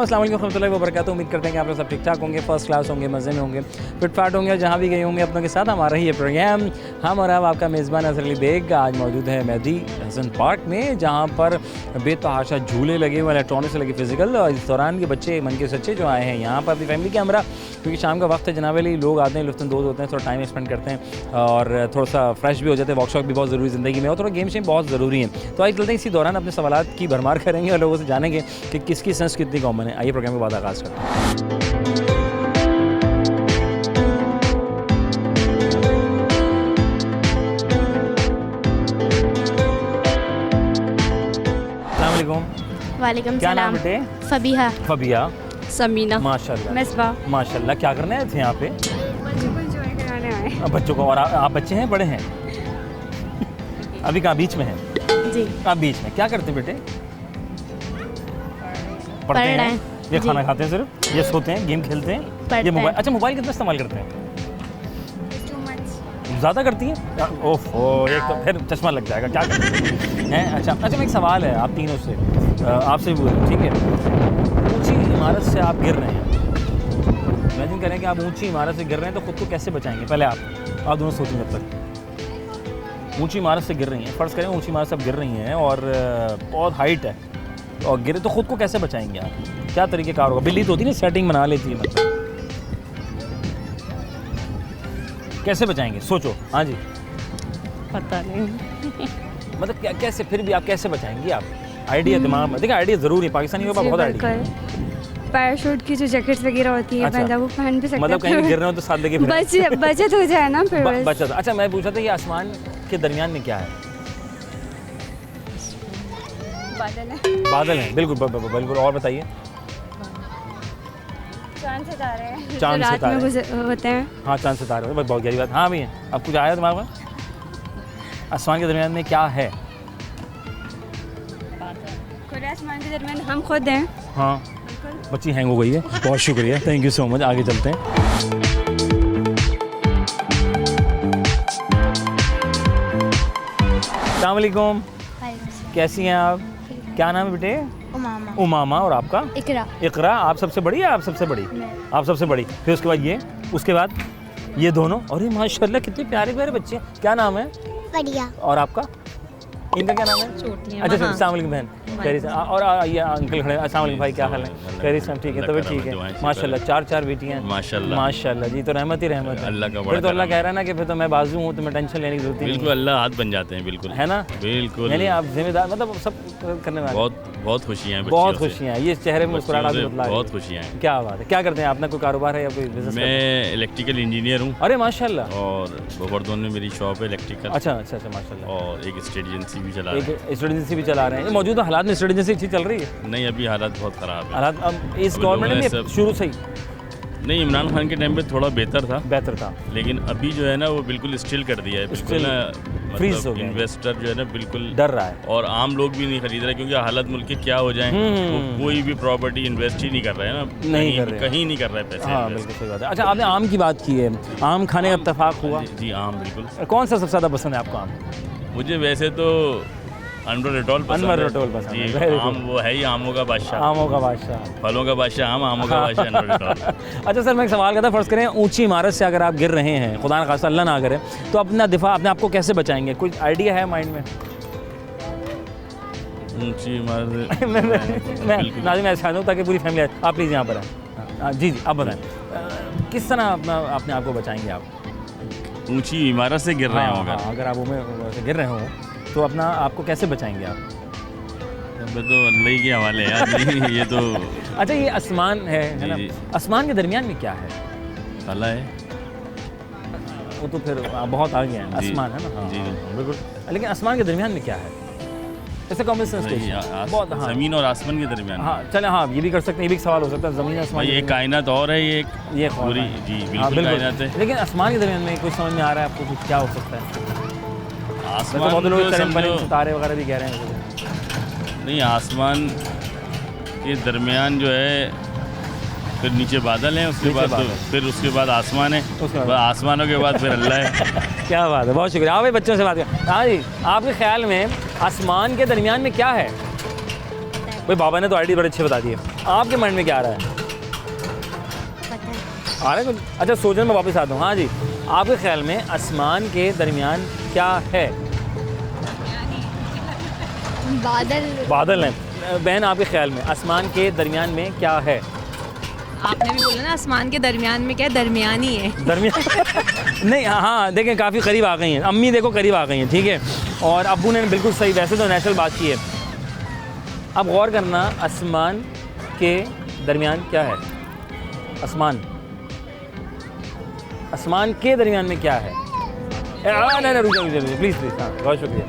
अस्सलाम वालेकुम रहमतुल्लाहि व बरकातहू। उम्मीद करते हैं कि आप लोग सब ठीक ठाक होंगे, फर्स्ट क्लास होंगे, मज़े में होंगे, फिटफाट होंगे और जहाँ भी गए होंगे अपनों के साथ। हमारा ही ये प्रोग्राम हम और अब आपका मेज़बान अज़हर अली बेग आज मौजूद है मेहदी हसन पार्क में, जहाँ पर बेतहाशा झूले लगे हुए, इलेक्ट्रॉनिक से लगे फिजिकल। और इस दौरान के बच्चे मन के सच्चे जो आए हैं यहाँ पर अपनी फैमिली के हमरा, क्योंकि शाम का वक्त है जनाब अली, लोग आते हैं, लुत्फ़अंदोज़ होते हैं, थोड़ा टाइम स्पेंड करते हैं और थोड़ा सा फ्रेश भी हो जाते हैं। वॉकशॉप भी बहुत ज़रूरी ज़िंदगी में और थोड़ा गेम शेम बहुत ज़रूरी है। तो आज चलते हैं इसी दौरान अपने सवालात की भरमार करेंगे और लोगों से जानेंगे कि किसकी सेंस कितनी कॉमन है। आइए प्रोग्राम के बाद आगाज़ करते हैं। वालेकुम क्या नाम सलाम। बेटे? फबीहा, फबिया, समीना, माशाल्लाह मिसबा। माशाल्लाह। क्या करने आए थे यहाँ पे? बच्चों को एंजॉय कराने आए। अब बच्चों को। और आप बच्चे हैं, बड़े हैं? अभी कहाँ बीच में हैं? जी, आप बीच में क्या करते हैं बेटे? पढ़ हैं? रहे हैं। ये जी। खाना खाते हैं सिर्फ? ये सोते हैं, गेम खेलते हैं? पढ़ते ये मोबाइल? हैं। अच्छा, मोबाइल कितना इस्तेमाल करते हैं? ज़्यादा करती हैं? ओफो, एक तो फिर चश्मा लग जाएगा, क्या करते हैं? अच्छा अच्छा, मैं एक सवाल है आप तीनों से, आपसे भी बोल, ठीक है? ऊंची इमारत से आप गिर रहे हैं, इमेजिन करें कि आप ऊंची इमारत से गिर रहे हैं, तो ख़ुद को कैसे बचाएंगे? पहले आप दोनों सोचें जब तक। ऊंची इमारत से गिर रही हैं, फ़र्ज़ करें ऊंची इमारत से आप गिर रही हैं और बहुत हाइट है और गिरे, तो ख़ुद को कैसे बचाएंगे आप? क्या तरीक़ेकार होगा? बिल्ली तो होती है ना, सेटिंग बना लेती है, मतलब कैसे बचाएंगे? सोचो। हाँ जी, पता नहीं। मतलब क्या, कैसे, फिर भी आप कैसे बचाएंगी? आप आइडिया दिमाग में, देखिए आइडिया ज़रूरी है, पाकिस्तानी के पास बहुत आइडिया है। पैराशूट की जो जैकेट्स वगैरह होती है, अच्छा। पहन वो पहन भी सकते हैं। मतलब कहीं भी गिर रहे हो तो साथ लेके फिरें। बचत हो जाए ना फिर बस। बचत। अच्छा, मैं पूछा था कि आसमान के दरमियान में क्या है? बादल है। बादल हैं, बिल्कुल बिल्कुल। और बताइए। चांद सितारे हैं। चांद रात सितारे में होते हैं। हाँ, चांद सितारे, बस बहुत गहरी बात। हाँ भैया, अब कुछ आया दिमाग में? आसमान के दरमियान में क्या है? खुले आसमान के दरमियान हम खुद हैं। हाँ, बच्ची हैंग हो गई है। बहुत शुक्रिया, थैंक यू सो मच। आगे चलते हैं। अस्सलाम वालेकुम, कैसी हैं आप? क्या नाम है बेटे? Umama, Umama. और आपका? इकरा। इकरा। आप सबसे बड़ी है? आप सबसे बड़ी? आप सबसे बड़ी। फिर उसके बाद ये, उसके बाद ये दोनों। अरे माशाल्लाह, कितने प्यारे प्यारे बच्चे हैं। क्या नाम है? बढ़िया। और आपका? इनका क्या नाम है? छोटी अच्छा, अस्सलाम वालेकुम बहन, कैरी साहब। और ये अंकल खड़े हैं। अस्सलाम वालेकुम भाई, क्या हाल है? कैरी साहब ठीक है, तबीयत ठीक है? माशाल्लाह, चार बेटियां हैं। माशाल्लाह जी, तो रहमत ही रहमत है। अल्लाह का फिर तो अल्लाह कह रहा है ना कि फिर तो मैं बाजू हूँ, तो मैं टेंशन लेने की जरूरत नहीं बिल्कुल, अल्लाह हाथ बन जाते हैं, बिल्कुल है ना? बिल्कुल। यानी आप जिम्मेदार, मतलब सब करने वाले। बहुत खुशियाँ हैं, बहुत खुशियाँ हैं, ये चेहरे में मुस्कुराहट बच्चियों से बतला रही है। बहुत खुशियाँ हैं। क्या बात है। क्या करते हैं? अपना कोई कारोबार है या कोई बिजनेस? मैं इलेक्ट्रिकल इंजीनियर हूँ अरे माशाल्लाह। और गोवर्धन में मेरी शॉप है इलेक्ट्रिकल। अच्छा माशाल्लाह। और एक स्टेट एजेंसी भी चला रहे हैं। एक स्टूडेंट एजेंसी भी चला रहे हैं। मौजूदा हालात में स्टूडेंट एजेंसी अच्छी चल रही है? नहीं, अभी हालात बहुत ख़राब है। हालात अब इस अभी गवर्नमेंट लोगों ने ने सब- शुरू से ही नहीं, इमरान खान के टाइम पे थोड़ा बेहतर था, बेहतर था, लेकिन अभी जो है ना वो बिल्कुल स्टिल कर दिया है, बिल्कुल ना, freeze हो मतलब गया है। इन्वेस्टर जो है ना बिल्कुल डर रहा है। और आम लोग भी नहीं खरीद रहे, क्योंकि हालत मुल्क के क्या हो जाएं, वो कोई भी प्रॉपर्टी इन्वेस्ट ही नहीं कर रहा है ना, नहीं कर रहे हैं। कहीं नहीं कर रहा है पैसे हाँ invest। बिल्कुल सही बात है। अच्छा, आपने आम की बात की है, आम खाने का इत्तेफाक हुआ? जी आम बिल्कुल। कौन सा सबसे ज़्यादा पसंद है आपको आम? मुझे वैसे तो अनवर रटोल पसंद अनवर है। रटोल पसंद है, जी, very आम good। वो है ही आमों का बादशाह, आमों का बादशाह। फलों का बादशाह आम, आमों का बादशाह अनवर रटोल। अच्छा सर, मैं एक सवाल करता, फ़र्ज़ करें ऊंची इमारत से अगर आप गिर रहे हैं, खुदा न खास्ता अल्लाह ना करे, तो अपना दिफा अपने आप को कैसे बचाएंगे? कुछ आइडिया है माइंड में? ऊंची इमारत मैं बिल्कुल। नाज़िम, मैं चाहता हूँ ताकि पूरी फैमिली आए। आप प्लीज़ यहाँ पर आए। जी आप बताएं, किस तरह अपने आप को बचाएंगे आप? ऊंची इमारत से गिर रहे हाँ, हो अगर? हाँ, अगर आप उनमें गिर रहे हो तो अपना आपको कैसे बचाएंगे आप? अब तो अल्लाह ही के हवाले है यार। नहीं, ये तो अच्छा, ये आसमान है ना? जी। आसमान के दरमियान में क्या है? ताला है। वो तो फिर बहुत आगे है, जी। आसमान है ना? हाँ, जी। हाँ, बिल्कुल। लेकिन आसमान के दरमियान में क्या है? जैसे कॉमन सेंस नहीं, बहुत। हाँ जमीन और आसमान के दरमियान। हाँ, चले, हाँ ये भी कर सकते हैं, ये भी एक सवाल हो सकता है, ज़मीन आसमान भाई के ये दरमियान। कायनात और है, ये एक ये पूरी, ख्वाब है। जी हाँ, बिल्कुल कायनात है। लेकिन आसमान के दरमियान में कुछ समझ में आ रहा है आपको? कुछ क्या हो सकता है? वैसे आसमान बहुत लोग जो समझो- सितारे वगैरह भी कह रहे हैं। नहीं, आसमान के दरमियान जो है, फिर नीचे बादल हैं, उसके नीचे बाद बादल। फिर उसके बाद आसमान है, उसके बाद- बस आसमानों के बाद फिर अल्लाह है। क्या बात है, बहुत शुक्रिया। आप भाई बच्चों से बात करें। हाँ जी, आपके ख्याल में आसमान के दरमियान में क्या है? भाई बाबा ने तो आईडी बड़े अच्छे बता दिए। आपके माइंड में क्या आ रहा है? पता नहीं। आ रहा है कुछ? अच्छा सोचने में वापस आता हूँ। हाँ जी, आपके ख्याल में आसमान के दरमियान क्या है? बादल। बादल हैं। बहन आपके ख्याल में आसमान के दरमियान में क्या है? आपने भी बोला ना आसमान के दरमियान में क्या, दरमियानी है। दरमियान नहीं, हाँ देखें काफ़ी करीब आ गई हैं। अम्मी देखो करीब आ गई हैं, ठीक है, और अब्बू ने बिल्कुल सही, वैसे तो नेचुरल बात की है। अब गौर करना, आसमान के दरमियान क्या है? आसमान के दरमियान में क्या है? नहीं रुक जाओ प्लीज़, हाँ बहुत शुक्रिया।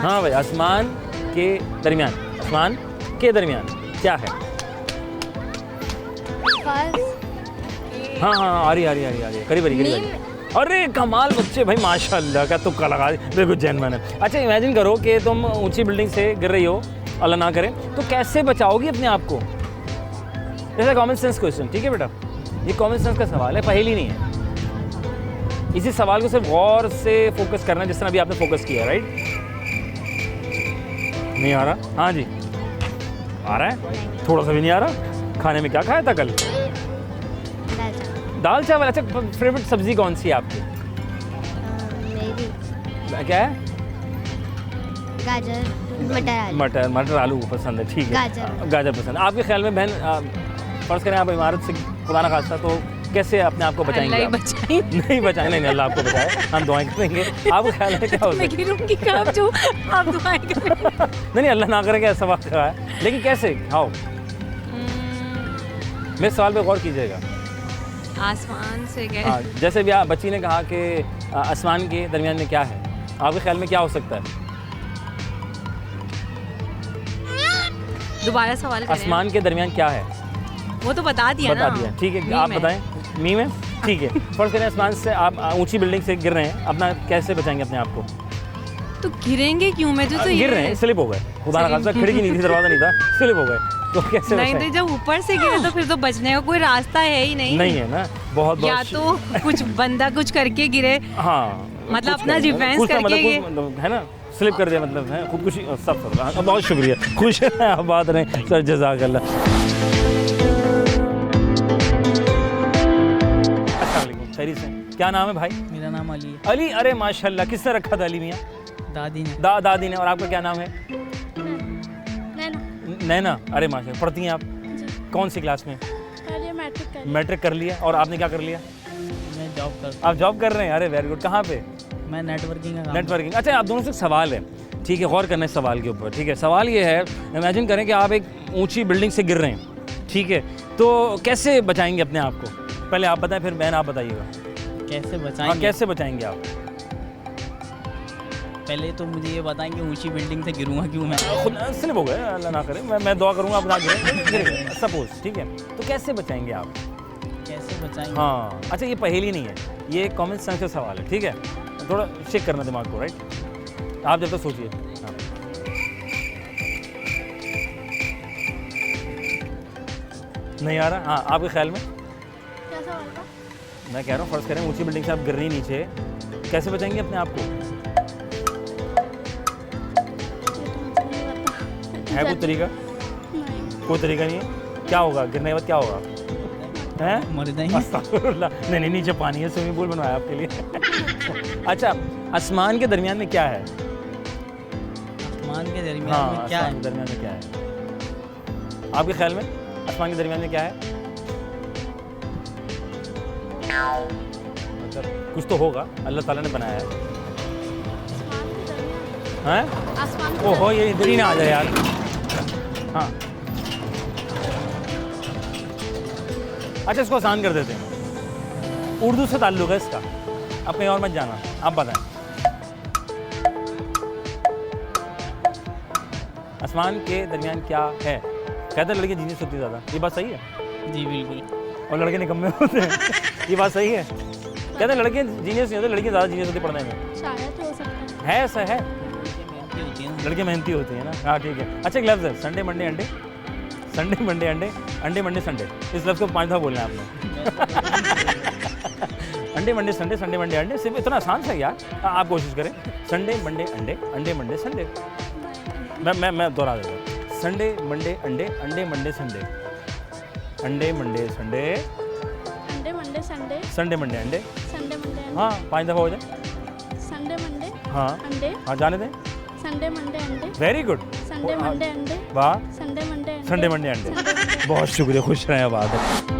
हाँ भाई, आसमान के दरमियान क्या है? हाँ आ रही है, करीब। अरे कमाल बच्चे भाई, माशाल्लाह का तुक्का लगा बिल्कुल जैन मैंने। अच्छा इमेजिन करो कि तुम ऊंची बिल्डिंग से गिर रही हो, अल्लाह ना करे, तो कैसे बचाओगी अपने आप को? जैसे कॉमन सेंस क्वेश्चन, ठीक है बेटा, ये कॉमन सेंस का सवाल है, पहेली नहीं है। इसी सवाल को सिर्फ गौर से फोकस करना है, जिस तरह अभी आपने फोकस किया, राइट? नहीं आ रहा? हाँ जी आ रहा है, थोड़ा सा भी नहीं आ रहा। खाने में क्या खाया था कल? दाल चावल। अच्छा फेवरेट सब्जी कौन सी है आपकी? मेरी क्या है? गाजर मटर आलू पसंद है, ठीक है। गाजर पसंद। आपके ख्याल में बहन, फर्ज करें आप इमारत से खुदा ना खास्ता, तो कैसे अपने आप को बचाएंगे? अल्लाह ही बचाए। नहीं बचाए, नहीं अल्लाह आपको बचाए, हम दुआएं करेंगे। आपको ख्याल है क्या होता है? मैं गिरूंगी कब जो आप दुआएं करें। नहीं अल्लाह ना करे, क्या सवाल है, लेकिन कैसे? हाउ? मेरे सवाल पे गौर कीजिएगा। आसमान से गए। हाँ, जैसे भी बच्ची ने कहा कि आसमान के दरमियान में क्या है, आपके ख्याल में क्या हो सकता है? दोबारा सवाल करें। आसमान के दरमियान क्या है? वो तो बता दिया ना। बता दिया, ठीक है। आप बताएं। मी में, ठीक है। फर्ज करें आसमान से आप ऊंची बिल्डिंग से गिर रहे हैं, अपना कैसे बचाएंगे अपने आप को? तो गिरेंगे क्यों? मैं तो गिर रहे हैं, स्लिप हो गए, खुदा ना खास्ता, खिड़की नहीं थी, दरवाजा नहीं था, स्लिप हो गए, तो कैसे नहीं? बचाएं? तो जब ऊपर से गिरे तो फिर तो बचने का कोई रास्ता है ही नहीं। नहीं है ना, बहुत या तो कुछ बंदा कुछ करके गिरे, हाँ मतलब कुछ अपना करेंगे, डिफेंस कुछ का करके ये- मतलब है ना, स्लिप कर दिया, मतलब है खुदकुशी। सब बहुत शुक्रिया, खुश हैं आप, बात रहे सर, जज़ाकल्लाह। खैरियत से? क्या नाम है भाई? मेरा नाम अली है। अली। अरे माशाल्लाह, किसने रखा था अली मियाँ? दादी ने। दादी ने। और आपका क्या नाम है? नैना। अरे माशाल्लाह, पढ़ती हैं आप? कौन सी क्लास में? मैट्रिक कर लिया। और आपने क्या कर लिया? मैं जॉब करता आप जॉब कर रहे हैं? अरे वेरी गुड। कहाँ पे? हूँ। मैं नेटवर्किंग का काम नेटवर्किंग। अच्छा, आप दोनों से एक सवाल है, ठीक है, गौर करना है इस सवाल के ऊपर, ठीक है। सवाल ये है, इमेजिन करें कि आप एक ऊंची बिल्डिंग से गिर रहे हैं, ठीक है, तो कैसे बचाएंगे अपने आप को? पहले आप बताएं, फिर बहन आप बताइएगा। कैसे हाँ, बचाएंगे? कैसे बचाएंगे आप? पहले तो मुझे ये बताएं कि ऊंची बिल्डिंग से गिरूंगा क्यों मैं? खुद स्लिप हो गए, अल्लाह ना करे, मैं दुआ करूँगा आप ना गिरे, सपोज, ठीक है, तो कैसे बचाएंगे आप? कैसे बचाएंगे? हाँ, अच्छा ये पहेली नहीं है, ये एक कॉमन सेंस का सवाल है, ठीक है, थोड़ा चेक करना दिमाग को, राइट? आप जब तक सोचिए। हाँ। नहीं आ रहा? हाँ, आपके ख्याल में? मैं कह रहा हूँ, फर्ज करें ऊंची बिल्डिंग से आप गिर रही नीचे, कैसे बचाएंगे अपने आप को? है कोई तरीका? कोई तरीका नहीं है? क्या होगा गिरने के बाद, क्या होगा? हैं? मर जाएंगे। अस्तगफुरुल्लाह। नहीं नीचे पानी है, स्विमिंग पूल बनवाया आपके लिए। अच्छा, आसमान के दरमियान में क्या है? आसमान के दरमियान हाँ, में क्या आसमान है? के दरमियान में क्या है आपके ख्याल में? आसमान के दरमियान में क्या है? मतलब कुछ तो होगा, अल्लाह ताला ने बनाया है। हैं? ओहो, ये इधर ही ना आ जाए यार। हाँ, अच्छा इसको आसान कर देते हैं, उर्दू से ताल्लुक़ है इसका, आप कहीं और मत जाना, आप बताएं। आसमान के दरमियान क्या है? कहते हैं लड़के जीनियस होती ज़्यादा, ये बात सही है? जी बिल्कुल। और लड़के निकम्मे होते हैं, ये बात सही है? कहते हैं लड़के जीनियस नहीं होते, लड़के ज़्यादा जीनियस होती पढ़ने में। शायद हो सकता है ऐसा है? मेहनती होती है ना। लड़के मेहनती होते हैं ना। हाँ ठीक है। अच्छा एक लफ्ज़ है, संडे मंडे अंडे, संडे मंडे अंडे, अंडे मंडे संडे, इस लफ्ज़ को 5 दफ़ा बोलना है आपने। अंडे मंडे संडे, संडे मंडे अंडे, सिर्फ इतना आसान सा यार, आप कोशिश करें। संडे मंडे अंडे, अंडे मंडे संडे। मैं दोहरा देता हूँ। संडे मंडे अंडे, अंडे मंडे संडे, अंडे मंडे संडे, अंडे मंडे संडे, संडे मंडे अंडे। संडे मंडे हाँ 5 दफ़ा हो जाए। संडे मंडे हाँ अंडे, हाँ जाने दें। संडे मंडे अंडे, वेरी गुड। संडे मंडे अंडे, वाह, संडे मंडे अंडे, संडे मंडे अंडे। बहुत शुक्रिया, खुश रहें। बात है।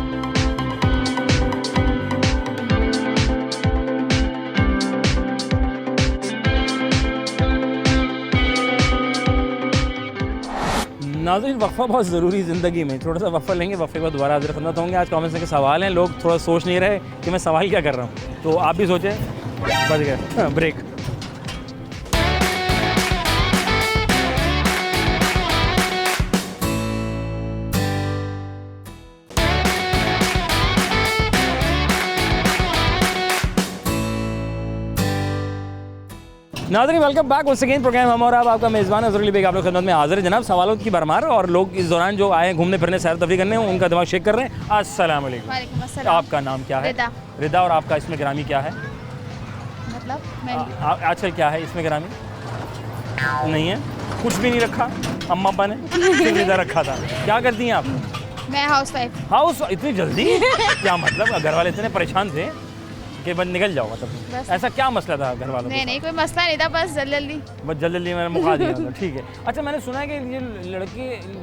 नाज़रीन, वक्फा बहुत ज़रूरी ज़िंदगी में, थोड़ा सा वक्फा लेंगे, वक्फे के बाद दोबारा हाज़िर खिदमत होंगे। आज कमेंट्स के सवाल हैं, लोग थोड़ा सोच नहीं रहे कि मैं सवाल क्या कर रहा हूँ, तो आप भी सोचें। बच गए, ब्रेक। नाज़रीन, welcome back once again program हम और आपका मेज़बान अज़रुल बेग आप लोग खिदमत में हाज़िर है जनाब। सवालों की भरमार और लोग इस दौरान जो आए घूमने फिरने सैर तफरी करने उनका दिमाग शेक कर रहे हैं। अस्सलाम वालेकुम। वालेकुम अस्सलाम। आपका नाम क्या है? रिदा। रिदा। और आपका इसमें ग्रामी क्या है? मतलब मैं आजकल क्या है इसमें ग्रामी? नहीं है, कुछ भी नहीं रखा अम्मा अब्बा ने, सिर्फ रिदा रखा था। क्या करती हैं आप? मैं हाउसवाइफ। हाउस? इतनी जल्दी? क्या मतलब, घर वाले इतने परेशान थे कि बस निकल जाओ? मतलब बस। ऐसा क्या मसला था घर वालों नहीं नहीं कोई मसला नहीं था, बस जल्दी बस जल्दी मैंने मुका दिया था। ठीक है। अच्छा, मैंने सुना है कि ये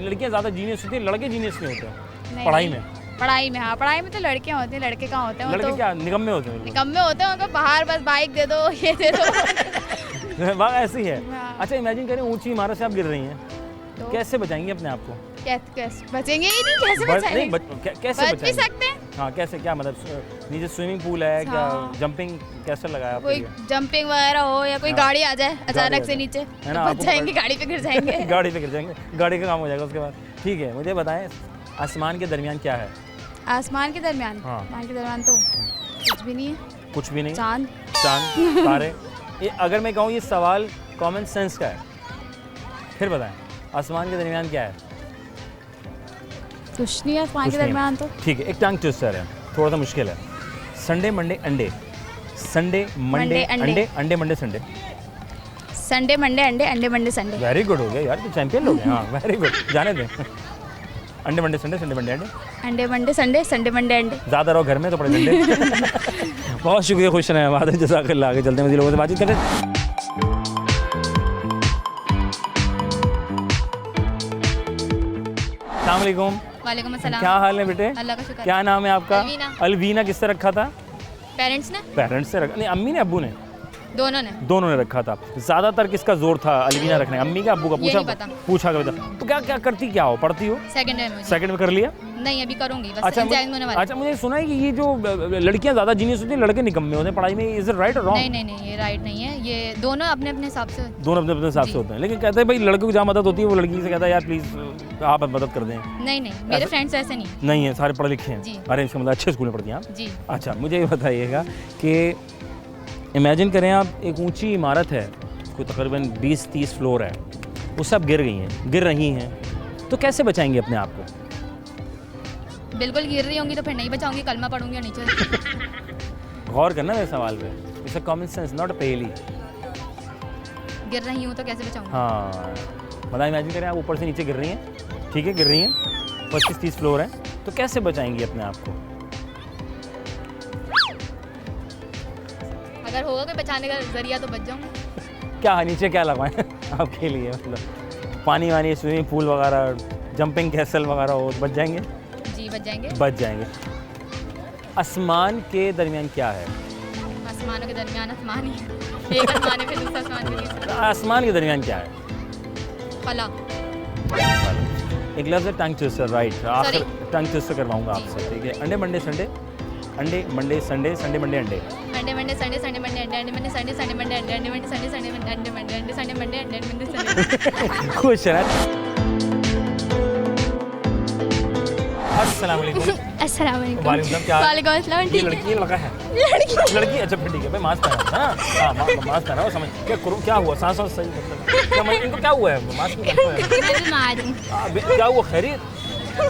लड़कियां ज़्यादा जीनियस होती हैं, लड़के जीनियस नहीं होते नहीं, पढ़ाई नहीं। में? पढ़ाई में, हाँ पढ़ाई में तो लड़कियां होती हैं, लड़के कहाँ होते हैं? वो लड़के तो क्या निकम्मे होते हैं? निकम्मे होते हैं, उनको बाहर बस बाइक दे दो, ये दे दो। वाह, ऐसी है। हाँ। अच्छा, इमेजिन करें ऊंची इमारत से आप गिर रही हैं, तो कैसे बचाएंगे अपने आप को? कैसे बचेंगे ही नहीं, कैसे बचाएंगे? कैसे बच भी बचाएंगे? सकते हैं, हाँ, कैसे? क्या मतलब नीचे स्विमिंग पूल है क्या? हाँ। जंपिंग कैसे लगाया आपके कोई लिए? जंपिंग वगैरह हो या कोई हाँ। गाड़ी आ जाए गाड़ी अचानक आ से जाए। नीचे, है ना, तो आपको बच जाएंगे, पकड़- गाड़ी पे गिर जाएंगे। गाड़ी पे गिर जाएंगे, गाड़ी का काम हो जाएगा उसके बाद। ठीक है, मुझे बताएं आसमान के दरमियान क्या है? आसमान के दरमियान? हाँ। आसमान के दरमियान तो कुछ भी नहीं है, कुछ भी नहीं। चांद। चांद, तारे। ये अगर मैं कहूँ ये सवाल कॉमन सेंस का है, फिर बताएं आसमान के दरमियान क्या है? कुछ नहीं है आसमान कुछ के नहीं है। दरमियान तो। ठीक है, एक टंग ट्विस्टर है, थोड़ा सा मुश्किल है। संडे मंडे अंडे, संडे मंडे मंडे, अंडे। अंडे, अंडे मंडे संडे। संडे मंडे अंडे, अंडे मंडे संडे। वेरी गुड हो गया यार, तो चैंपियन लोग हैं। हाँ, वेरी गुड, जाने दें। अंडे मंडे संडे, संडे मंडे अंडे। अंडे मंडे संडे, संडे मंडे अंडे। ज़्यादा रहो घर में तो बड़े डंडे। बहुत शुक्रिया, खुश रहें। बात है, जज़ाकल्लाह। आगे चलते हैं, मज़ीद लोगों से बातचीत करें। अस्सलाम वालेकुम। वालेकुम अस्सलाम। क्या हाल है बेटे? अल्लाह का शुक्र। क्या नाम है आपका? अलवीना। अलवीना। किससे रखा था? पेरेंट्स ने, पेरेंट्स से रखा? नहीं, अम्मी ने अब्बू ने? दोनों ने। दोनों ने रखा था। ज़्यादातर किसका जोर था अलवीना रखने का, अम्मी का अब्बू का? ये नहीं पता। पूछा कर बता। तो क्या क्या करती क्या हो? पढ़ती हो? सेकंड ईयर में। सेकंड में कर लिया? नहीं अभी करूंगी, बस अच्छा, एग्जाम होने वाला। अच्छा, मुझे सुना है कि ये जो लड़कियां ज़्यादा जीनियस होती हैं, लड़के निकम्मे होते हैं पढ़ाई में। इज इट राइट और नहीं रॉन्ग? नहीं नहीं, ये राइट नहीं है, ये दोनों अपने अपने हिसाब से। दोनों अपने अपने हिसाब से जी। होते हैं, लेकिन कहते हैं भाई लड़कों की जहाँ मदद होती है वो लड़की से कहता है यार प्लीज़ आप मदद कर दें। नहीं नहीं, मेरे ऐसा- फ्रेंड्स ऐसे नहीं। नहीं है, सारे पढ़े लिखे हैं। जी। अरे इसका मतलब अच्छे स्कूल में पढ़ती हैं आप? जी। अच्छा, मुझे ये बताइएगा कि इमेजिन करें आप एक ऊंची इमारत है, कोई तकरीबन 20-30 फ्लोर है, वो सब गिर रही हैं, तो कैसे बचाएंगे अपने आप को? बिल्कुल गिर रही होंगी तो फिर नहीं बचाऊंगी, कलमा पढ़ूंगी और नीचे। गौर करना मेरे सवाल पे, it's a common sense, not a पहेली। गिर रही हूँ तो कैसे बचाऊंगी? हाँ, मतलब इमेजिन करें आप ऊपर से नीचे गिर रही हैं, ठीक है, गिर रही हैं, 25-30 फ्लोर है, तो कैसे बचाएंगी अपने आप को? अगर होगा कोई बचाने का जरिया तो बच जाऊंगी। क्या नीचे क्या लगवाएं आपके लिए? मतलब पानी वानी, स्विमिंग पूल वगैरह, जंपिंग कैसल वगैरह हो, बच जाएंगे? जी बच जाएंगे। बच जाएंगे। आसमान के दरमियान क्या है? आसमानों के दरमियान आसमान ही है। एक आसमान है फिर दूसरा आसमान भी तीसरा। आसमान के दरमियान क्या है? फला। एक लफ्ज़ है टंग ट्विस्टर, राइट। आखिर टंग ट्विस्टर करवाऊंगा जी। आपसे, ठीक है। अंडे मंडे संडे, अंडे मंडे संडे, संडे मंडे अंडे। अंडे मंडे संडे, संडे मंडे अंडे, अंडे मंडे संडे, संडे मंडे अंडे, अंडे मंडे संडे, संडे मंडे अंडे मंडे, अंडे संडे मंडे अंडे, अंडे मंडे संडे। खुश है। अस्सलाम वालेकुम। अस्सलाम वालेकुम। वालेकुम सलाम। क्या? वालेकुम अस्सलाम। ये ठीक लड़की है लड़का है? लड़की। लड़की। अच्छा फिर ठीक है भाई, मास्क पहना है ना? हाँ, मास्क पहना हो, समझ क्या करूँ? क्या हुआ? सांस सही मतलब क्या? मैं इनको क्या हुआ है? मास्क क्यों पहना है? मैं बीमार हूँ। क्या हुआ? खैरियत?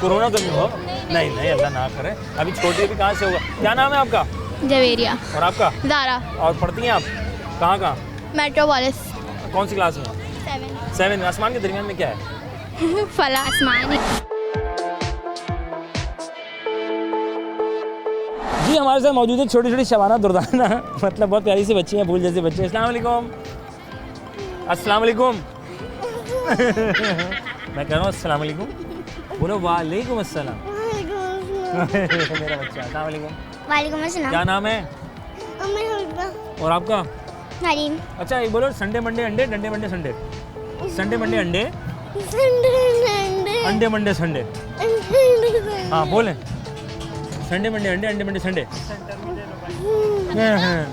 कोरोना तो नहीं हो? नहीं नहीं, अल्लाह ना करे। अभी छोटी अभी कहाँ से होगा? क्या नाम है आपका? जवेरिया। और आपका? ज़ारा। और पढ़ती हैं आप कहाँ? मेट्रोपोलिस। कौन सी क्लास में? 7। 7 में। आसमान के दरमियान में क्या है? फला आसमान। जी हमारे साथ मौजूद है छोटी छोटी शबाना दुर्दाना, मतलब बहुत प्यारी सी बच्ची हैं, फूल जैसी बच्ची हैं। अस्सलाम वालेकुम। अस्सलाम वालेकुम। मैं कह रहा हूँ अस्सलाम वालेकुम, बोलो वालेकुम अस्सलाम। मेरा बच्चा। अस्सलाम वालेकुम। वालेकुम अस्सलाम। क्या नाम है? और आपका? हरीम। अच्छा एक बोलो, संडे मंडे अंडे, डंडे मंडे संडे। संडे मंडे अंडे, अंडे मंडे संडे। हाँ बोलें, संडे मंडे अंडे, अंडे मंडे संडे।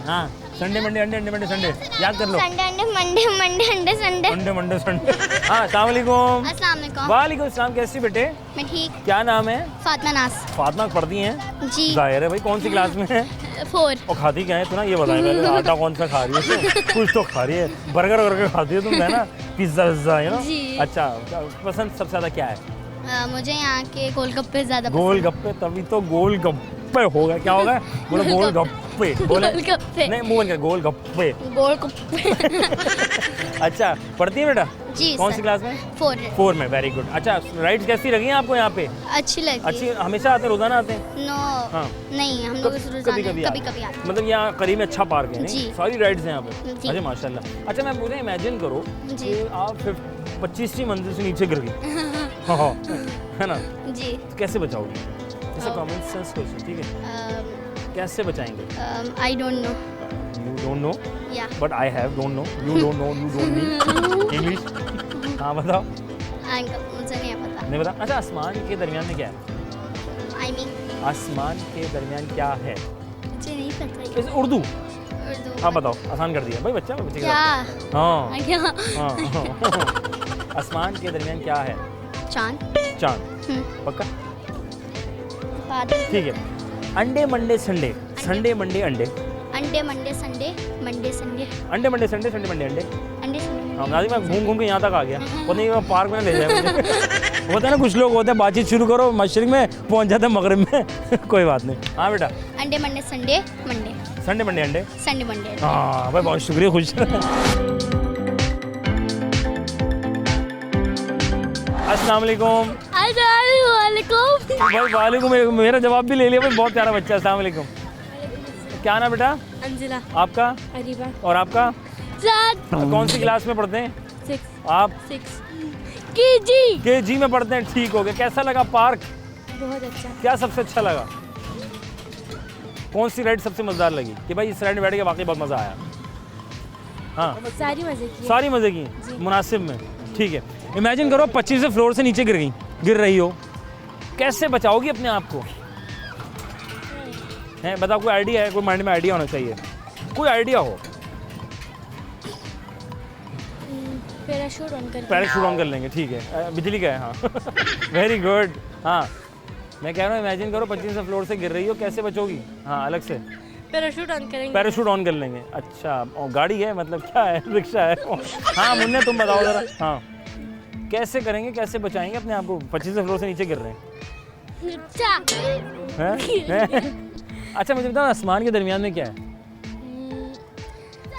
हाँ संडे मंडे अंडे, अंडे मंडे संडे, याद कर लो। संडे अंडे मंडे मंडे अंडे संडे। अंडे मंडे संडे। हाँ अस्सलाम वालेकुम। अस्सलाम वालेकुम। वालेकुम अस्सलाम। कैसी बेटे? मैं ठीक। क्या नाम है? फातिमा नाज। फातिमा पढ़ती हैं? जी। जाहिर है भाई, कौन सी क्लास में है? 4। और खाती क्या है तू ना, ये बताएं पहले, आटा कौन सा खा रही है तू? कुछ तो खा रही है, बर्गर वर्गर खाती है तुम, है ना, पिज्जा विज्जा, है ना। जी। अच्छा पसंद सबसे ज़्यादा क्या है? मुझे यहाँ के गोलगप्पे ज़्यादा गोलगप्पे। तभी तो गोलगप्पे होगा। क्या होगा? बोलो गोलगप्पे। बोले गोलगप्पे। नहीं, मुंह बंद कर, गोलगप्पे। गोलगप्पे। अच्छा पढ़ती है बेटा? जी कौन सर। सी क्लास में? 4 में। Very good. अच्छा राइड्स कैसी लगी हैं आपको यहाँ पे? अच्छी लगी। अच्छी। हमेशा आते, रोजाना आते हैं? नो हाँ। नहीं, हम लोग कभी कभी कभी कभी कभी आते मतलब यहाँ करीब में अच्छा पार्क है, नहीं? जी। सारी राइड्स हैं यहाँ पे। जी। अरे माशाल्लाह। अच्छा मैं पूरे इमेजिन करो जी। कि आप 25वीं मंजिल से नीचे गिर गई, हाँ है ना, जी। तो कैसे बचाओगे? जैसे कॉमन सेंस क्वेश्चन, ठीक है, कैसे बचाएंगे? I don't know. You don't know या but I have don't know, you don't know, you don't me. English. हाँ बताओ। मुझे नहीं पता। नहीं पता? अच्छा आसमान के दरमियान में क्या है? आई मीन आसमान के दरमियान क्या है? मुझे नहीं पता। जैसे उर्दू। उर्दू। आप बताओ, आसान कर दिया भाई, बच्चे के क्या? साथ। हाँ क्या? हाँ। आसमान के दरमियान क्या है? चांद। चांद। पक्का? बादल। ठीक है। अंडे मंडे संडे, संडे मंडे अंडे, अंडे मंडे संडे, मंडे संडे, अंडे मंडे संडे, संडे मंडे अंडे। अंडे संडे। हाँ गाजी मैं घूम घूम के यहाँ तक आ गया, वो नहीं मैं पार्क में ले जाए मुझे। होता है ना कुछ लोग होते हैं, बातचीत शुरू करो मशरिक में पहुँच जाते हैं मगरिब में। कोई बात नहीं। हाँ बेटा। अंडे Monday Sunday, Monday Sunday Monday अंडे, संडे मंडे। हाँ भाई बहुत शुक्रिया, खुश। अस्सलाम वालेकुम। भाई वालेकुम, मेरा जवाब भी ले लिया भाई, बहुत प्यारा बच्चा। अस्सलाम वालेकुम। क्या नाम बेटा? अंजिला। आपका? अरीबा। और आपका? कौन सी क्लास में पढ़ते हैं? 6। आप? 6 KG में पढ़ते हैं। ठीक हो गया। कैसा लगा पार्क? बहुत अच्छा। क्या सबसे अच्छा लगा? कौन सी राइड सबसे मज़ेदार लगी कि भाई इस राइड में बैठ के वाकई बहुत मज़ा आया? हाँ सारी मजे की। सारी मज़े की, मुनासिब में। ठीक है। इमेजिन करो 25वें फ्लोर से नीचे गिर रही हो, कैसे बचाओगी अपने आप को? है बताओ, कोई आइडिया है? कोई माइंड में आइडिया होना चाहिए, कोई आइडिया हो। पैराशूट ऑन कर। पैराशूट ऑन कर लेंगे, ठीक है। बिजली का है, हाँ। Very good. हाँ मैं कह रहा हूँ इमेजिन करो 25वें फ्लोर से गिर रही हो, कैसे बचोगी? हाँ अलग से पैराशूट ऑन करेंगे। पैराशूट ऑन कर लेंगे। अच्छा और गाड़ी है, मतलब क्या है, रिक्शा है? हाँ मुन्ने तुम बताओ ज़रा। हाँ कैसे करेंगे, कैसे बचाएंगे अपने आप को? 25वें फ्लोर से नीचे गिर रहे हैं। अच्छा मुझे बताओ आसमान के दरमियान में क्या है?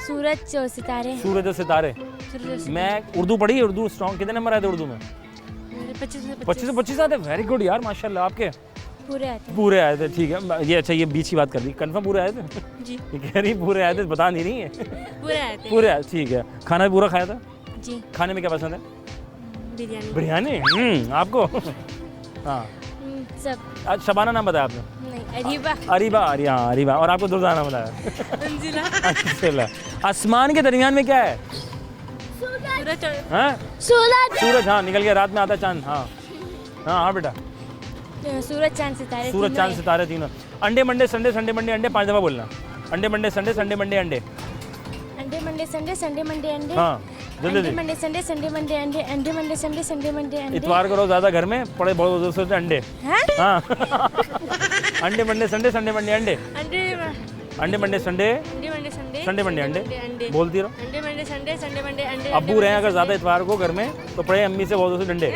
सूरज और सितारे। सूरज और सितारे। मैं उर्दू पढ़ी है, उर्दू स्ट्रॉन्ग। कितने नंबर आए थे उर्दू में? 25 आते। वेरी गुड यार, माशाल्लाह। आपके? पूरे आते। पूरे आए थे, ठीक है। ये अच्छा, ये बीच की बात कर दी, कंफर्म पूरे आए थे? जी। ये कह रही पूरे आए थे, बता नहीं रही है। पूरे आते। पूरे आए, ठीक है। खाना भी पूरा खाया था? जी। खाने में क्या पसंद है? बिरयानी। बिरयानी। आपको? हाँ। सब। आज शबाना नाम बताया आपने? नहीं, अरीबा। अरीबा। अरीबा। और आपको दुर्दाना बताया? अंजिला। अच्छा। आसमान के दरमियान में क्या है? सूरज। हाँ सूरज। हाँ निकल गया, रात में आता चांद। हाँ हाँ बेटा। सूरज चांद सितारे। सूरज चांद सितारे तीनों। अंडे मंडे संडे, संडे मंडे अंडे, 5 दफ़ा बोलना। अंडे मंडे संडे, संडे मंडे अंडे। अंडे मंडे संडे, संडे मंडे अंडे। हाँ जल्दी अंडे मंडे संडे, संडे मंडे अंडे। अंडे मंडे संडे, संडे मंडे अंडे। इतवार करो ज़्यादा घर में पड़े, बहुत दोस्तों से अंडे। हाँ अंडे मंडे संडे, संडे मंडे अंडे। अंडे मंडे संडे, संडे मंडे अंडे। बोलती रहो। अंडे मंडे संडे, संडे मंडे अंडे। अब्बू रहे अगर ज़्यादा इतवार को घर में तो पड़े अम्मी से बहुत से डंडे।